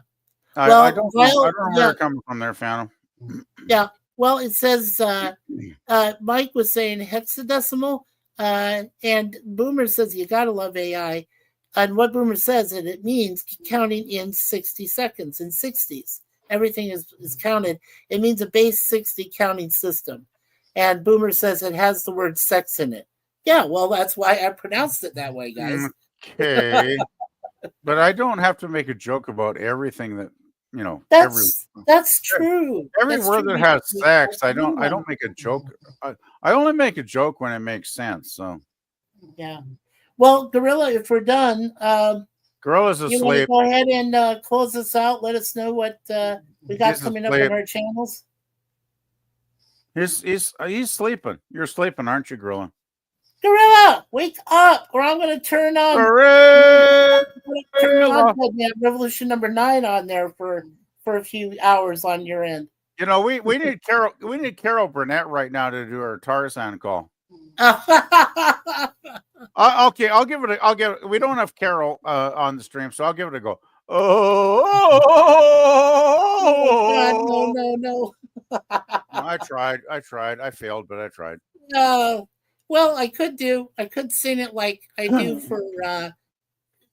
I don't know where you're coming from there, Phantom. Yeah, well, it says Mike was saying hexadecimal, and Boomer says you gotta love AI, and what Boomer says that it means counting in 60 seconds in 60s. Everything is counted. It means a base 60 counting system. And Boomer says it has the word sex in it. Yeah, well, that's why I pronounced it that way, guys. Okay. But I don't have to make a joke about everything that, that's true. Every word that has sex, I don't make a joke. I only make a joke when it makes sense. So yeah. Well, Gorilla, if we're done, Gorilla's asleep. You want to go ahead and close this out? Let us know what we got coming up on our channels. He's sleeping. You're sleeping, aren't you, Gorilla? Gorilla, wake up, or I'm going to turn on. Revolution number 9 on there for a few hours on your end. We need Carol. We need Carol Burnett right now to do our Tarzan call. Okay, I'll give it. We don't have Carol on the stream, so I'll give it a go. Oh, no. I tried. I failed, but I tried. Well, I could sing it like I do for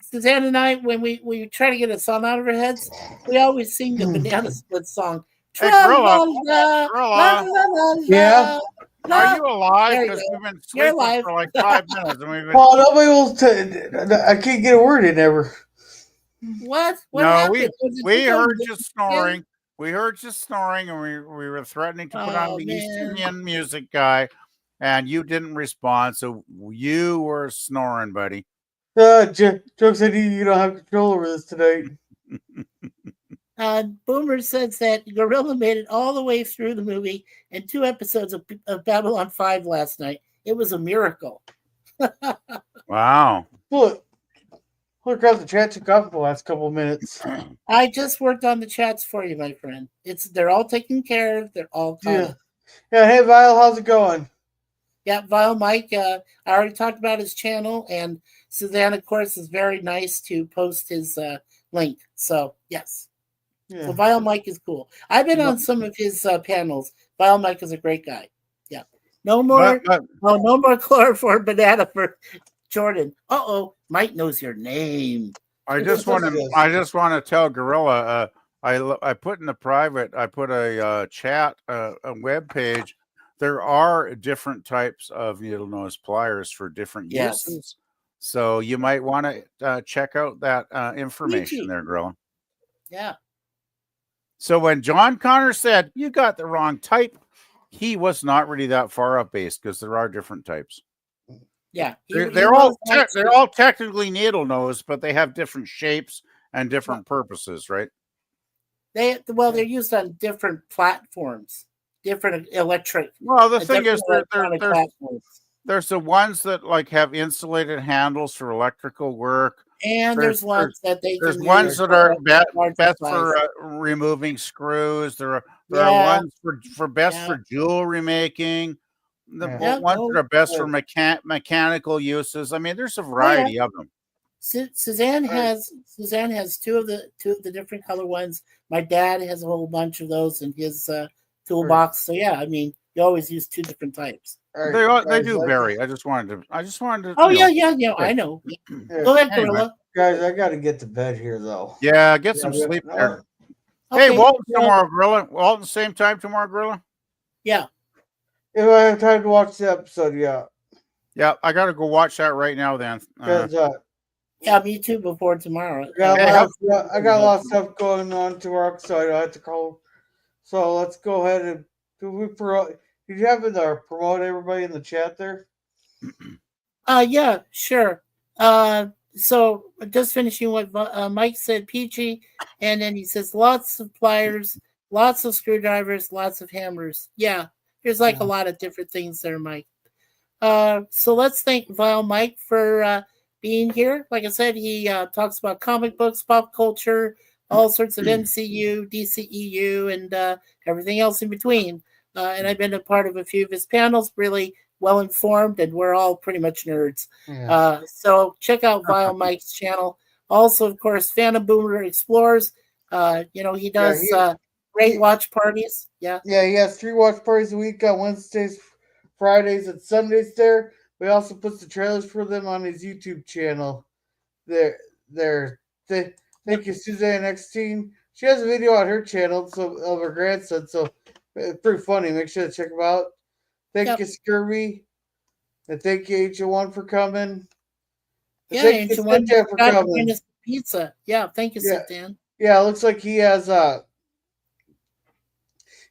Suzanne and I when we try to get a song out of our heads. We always sing the Banana Split song. Hey, Gorilla. Yeah. Are you alive? Because we've been sleeping for like 5 minutes, and we've been. Oh, nobody will. I can't get a word in ever. What? No, we heard you snoring. We heard you snoring, and we were threatening to put on the East Indian music guy, and you didn't respond. So you were snoring, buddy. Joke said you don't have control over this tonight. Boomer says that Gorilla made it all the way through the movie and 2 episodes of Babylon 5 last night. It was a miracle. Wow. Look out the chat took off the last couple of minutes. I just worked on the chats for you, my friend. They're all taken care of. They're all caught up. Yeah. Hey, Vile, how's it going? Yeah, Vile Mike. I already talked about his channel, and Suzanne, of course, is very nice to post his link. So yes, so Vile Mike is cool. I've been on some of his panels. Vile Mike is a great guy. Yeah. No more. No more chloroform banana for Jordan. Mike knows your name. I just want to tell Gorilla. I put in the private. I put a chat, a web page. There are different types of needle nose pliers for different uses, so you might want to check out that information there, Gorilla. Yeah. So when John Connor said you got the wrong type, he was not really that far up base because there are different types. Yeah, they're all technically needle nose, but they have different shapes and different purposes, right? They're used on different platforms, different electric. Well, the thing is, there's the ones that like have insulated handles for electrical work, and there's ones that are best for removing screws. There are ones for best for jewelry making. The ones that are best for mechanical uses. I mean, there's a variety of them. Suzanne has two of the different color ones. My dad has a whole bunch of those in his toolbox. So yeah, I mean, you always use two different types. They do vary. I just wanted to. Oh yeah. I know. Go ahead, Gorilla. Guys, I got to get to bed here though. Yeah, get some sleep there. Okay, hey, Walton tomorrow, Gorilla. Walton, same time tomorrow, Gorilla. Yeah. If I have time to watch the episode, yeah. Yeah, I got to go watch that right now then. Yeah, me too, before tomorrow. I got a lot of stuff going on tomorrow, so I don't have to call. So let's go ahead and did you have to promote everybody in the chat there? Yeah, sure. So just finishing what Mike said, Peachy, and then he says lots of pliers, lots of screwdrivers, lots of hammers. Yeah. There's a lot of different things there, Mike. So let's thank Vile Mike for being here. Like I said, he talks about comic books, pop culture, all sorts of MCU, DCEU, and everything else in between. And I've been a part of a few of his panels, really well informed, and we're all pretty much nerds. Yeah. So check out Vile Mike's channel. Also, of course, Phantom Boomer Explores. He does... great watch parties. Yeah. Yeah, he has 3 watch parties a week on Wednesdays, Fridays, and Sundays there. We also put the trailers for them on his YouTube channel. Thank you, Suzanne X-Teen. She has a video on her channel of her grandson, so it's pretty funny. Make sure to check them out. Thank you, Scurvy. And thank you, H1 for coming. Yeah, H1 for coming. Pizza. Yeah, thank you, Dan. Yeah, it looks like he has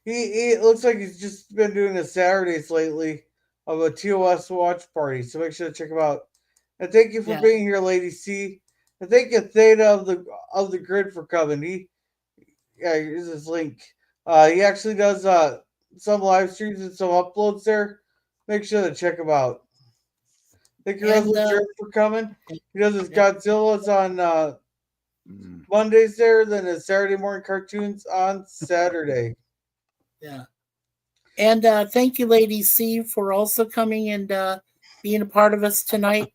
He looks like he's just been doing the Saturdays lately of a TOS watch party. So make sure to check him out. And thank you for being here, Lady C. And thank you, Theta of the Grid, for coming. Here's his link. He actually does some live streams and some uploads there. Make sure to check him out. Thank you, Resident for coming. He does his Godzilla's on Mondays there, then his Saturday morning cartoons on Saturday. Yeah. And thank you, Lady C, for also coming and being a part of us tonight.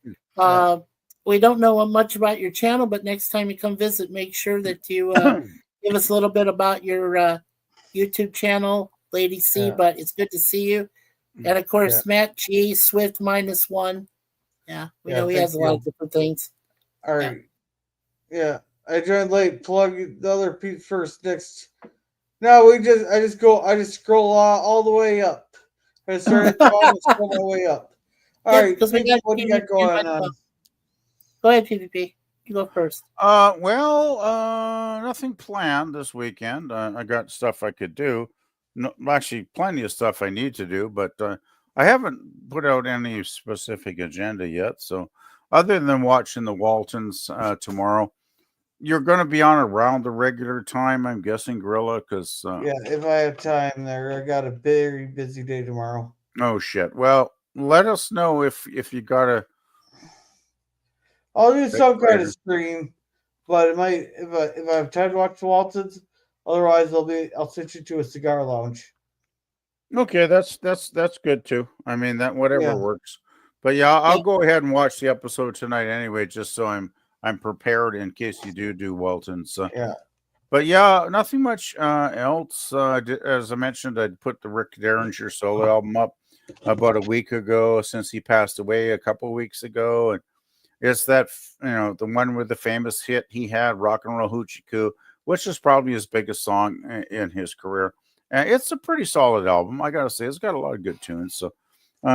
We don't know much about your channel, but next time you come visit, make sure that you give us a little bit about your YouTube channel, Lady C. But it's good to see you. And of course, Matt G, Swift -1. Yeah, we know he has a lot of different things. All right. Yeah. I joined late. Plug the other piece first. Next. No, I just scroll all the way up. I started to scroll my way up. All right. What do you got going on? Go ahead, PvP. You go first. Nothing planned this weekend. I got stuff I could do. No, actually, plenty of stuff I need to do, but I haven't put out any specific agenda yet. So, other than watching the Waltons tomorrow, you're going to be on around the regular time, I'm guessing, Gorilla, because if I have time there, I got a very busy day tomorrow. Oh shit! Well, let us know if you gotta. I'll do some kind of stream, but it might if I have time to watch the Waltons. Otherwise, I'll send you to a cigar lounge. Okay, that's good too. I mean that whatever Yeah. works. But yeah, I'll Yeah. go ahead and watch the episode tonight anyway, just so I'm prepared in case you do Walton's. Yeah. But yeah, nothing much else. As I mentioned, I put the Rick Derringer solo album up about a week ago since he passed away a couple of weeks ago, and it's that the one with the famous hit he had, "Rock and Roll Hoochie Coo," which is probably his biggest song in his career. And it's a pretty solid album, I gotta say. It's got a lot of good tunes, so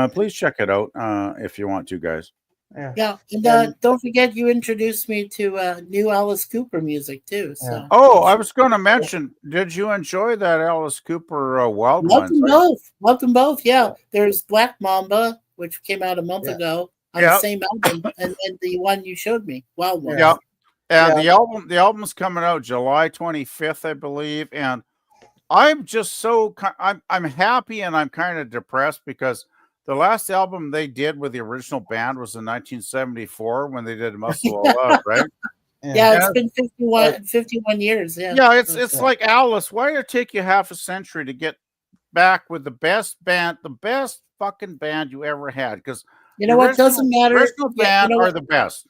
please check it out if you want to, guys. Yeah. And don't forget you introduced me to new Alice Cooper music too. So Oh, I was going to mention, did you enjoy that Alice Cooper Wild loved Ones? them both. Loved them both. Yeah. There's Black Mamba, which came out a month ago on the same album, and then the one you showed me, Wild Ones. Yeah. And the album's coming out July 25th, I believe. And I'm just I'm happy and I'm kind of depressed because the last album they did with the original band was in 1974 when they did Muscle of Love, right? Yeah, it's been 51 years. Yeah. Yeah, it's like Alice. Why did it take you half a century to get back with the best band, the best fucking band you ever had? Because you know what doesn't matter. Original band are the best.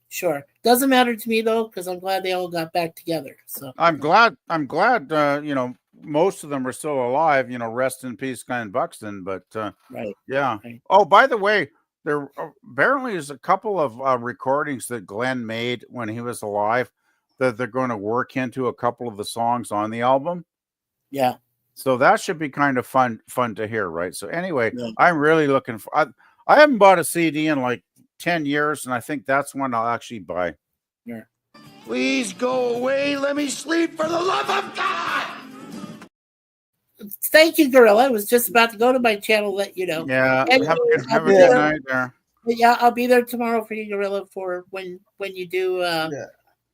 Sure, doesn't matter to me though, because I'm glad they all got back together. So I'm glad. Most of them are still alive. Rest in peace, Glenn Buxton. But right. Yeah. Right. Oh, by the way, there apparently is a couple of recordings that Glenn made when he was alive that they're going to work into a couple of the songs on the album. Yeah. So that should be kind of fun to hear, right? So anyway, I'm really looking for. I haven't bought a CD in like 10 years, and I think that's one I'll actually buy. Yeah. Please go away. Let me sleep for the love of God. Thank you, Gorilla. I was just about to go to my channel, let you know. Yeah. Anyways, have a good night there. Yeah, I'll be there tomorrow for you, Gorilla, for when you do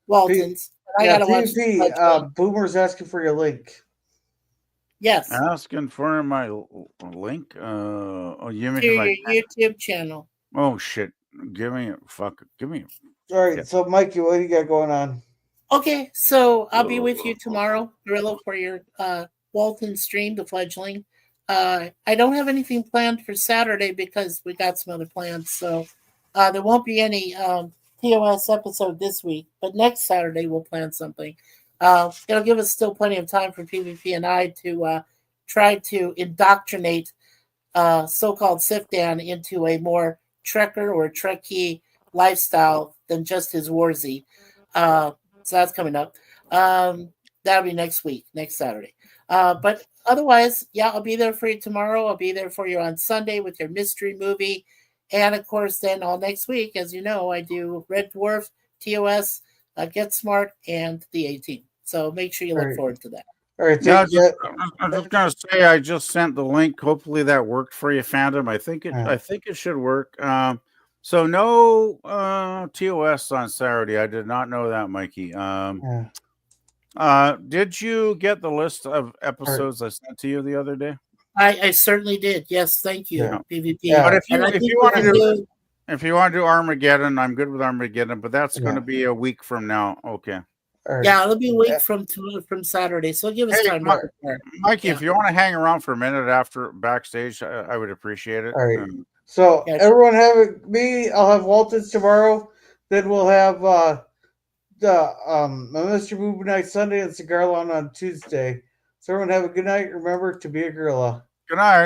Walton's. I gotta watch. Boomer's asking for your link. Yes. Asking for my link. You mean your YouTube channel. Oh shit! Give me. All right. So, Mikey, what do you got going on? Okay, so I'll be with you tomorrow, Gorilla, for your Walton stream, the fledgling. I don't have anything planned for Saturday because we got some other plans, so there won't be any TOS episode this week. But next Saturday we'll plan something. It'll give us still plenty of time for PvP and I to try to indoctrinate so-called Sifdan into a more Trekker or Trekkie lifestyle than just his Warzy. So that's coming up. That'll be next week, next Saturday. But otherwise, yeah, I'll be there for you tomorrow. I'll be there for you on Sunday with your mystery movie. And of course, then all next week, as you know, I do Red Dwarf, TOS, Get Smart, and the 18. So make sure you look forward to that. All right. I'm just gonna say I just sent the link. Hopefully that worked for you, Phantom. I think it should work. So no TOS on Saturday. I did not know that, Mikey. Did you get the list of episodes I sent to you the other day? I certainly did. Yes, thank you, PvP. Yeah. But if you want to do Armageddon, I'm good with Armageddon, but that's going to be a week from now. Okay. Yeah, it'll be a week from Saturday, so give us time to prepare. Mikey, if you want to hang around for a minute after backstage, I would appreciate it. All right. So everyone have me. I'll have Walton's tomorrow. Then we'll have my Mr. Movie Night Sunday and Cigar Lawn on Tuesday. So everyone have a good night. Remember to be a gorilla. Good night.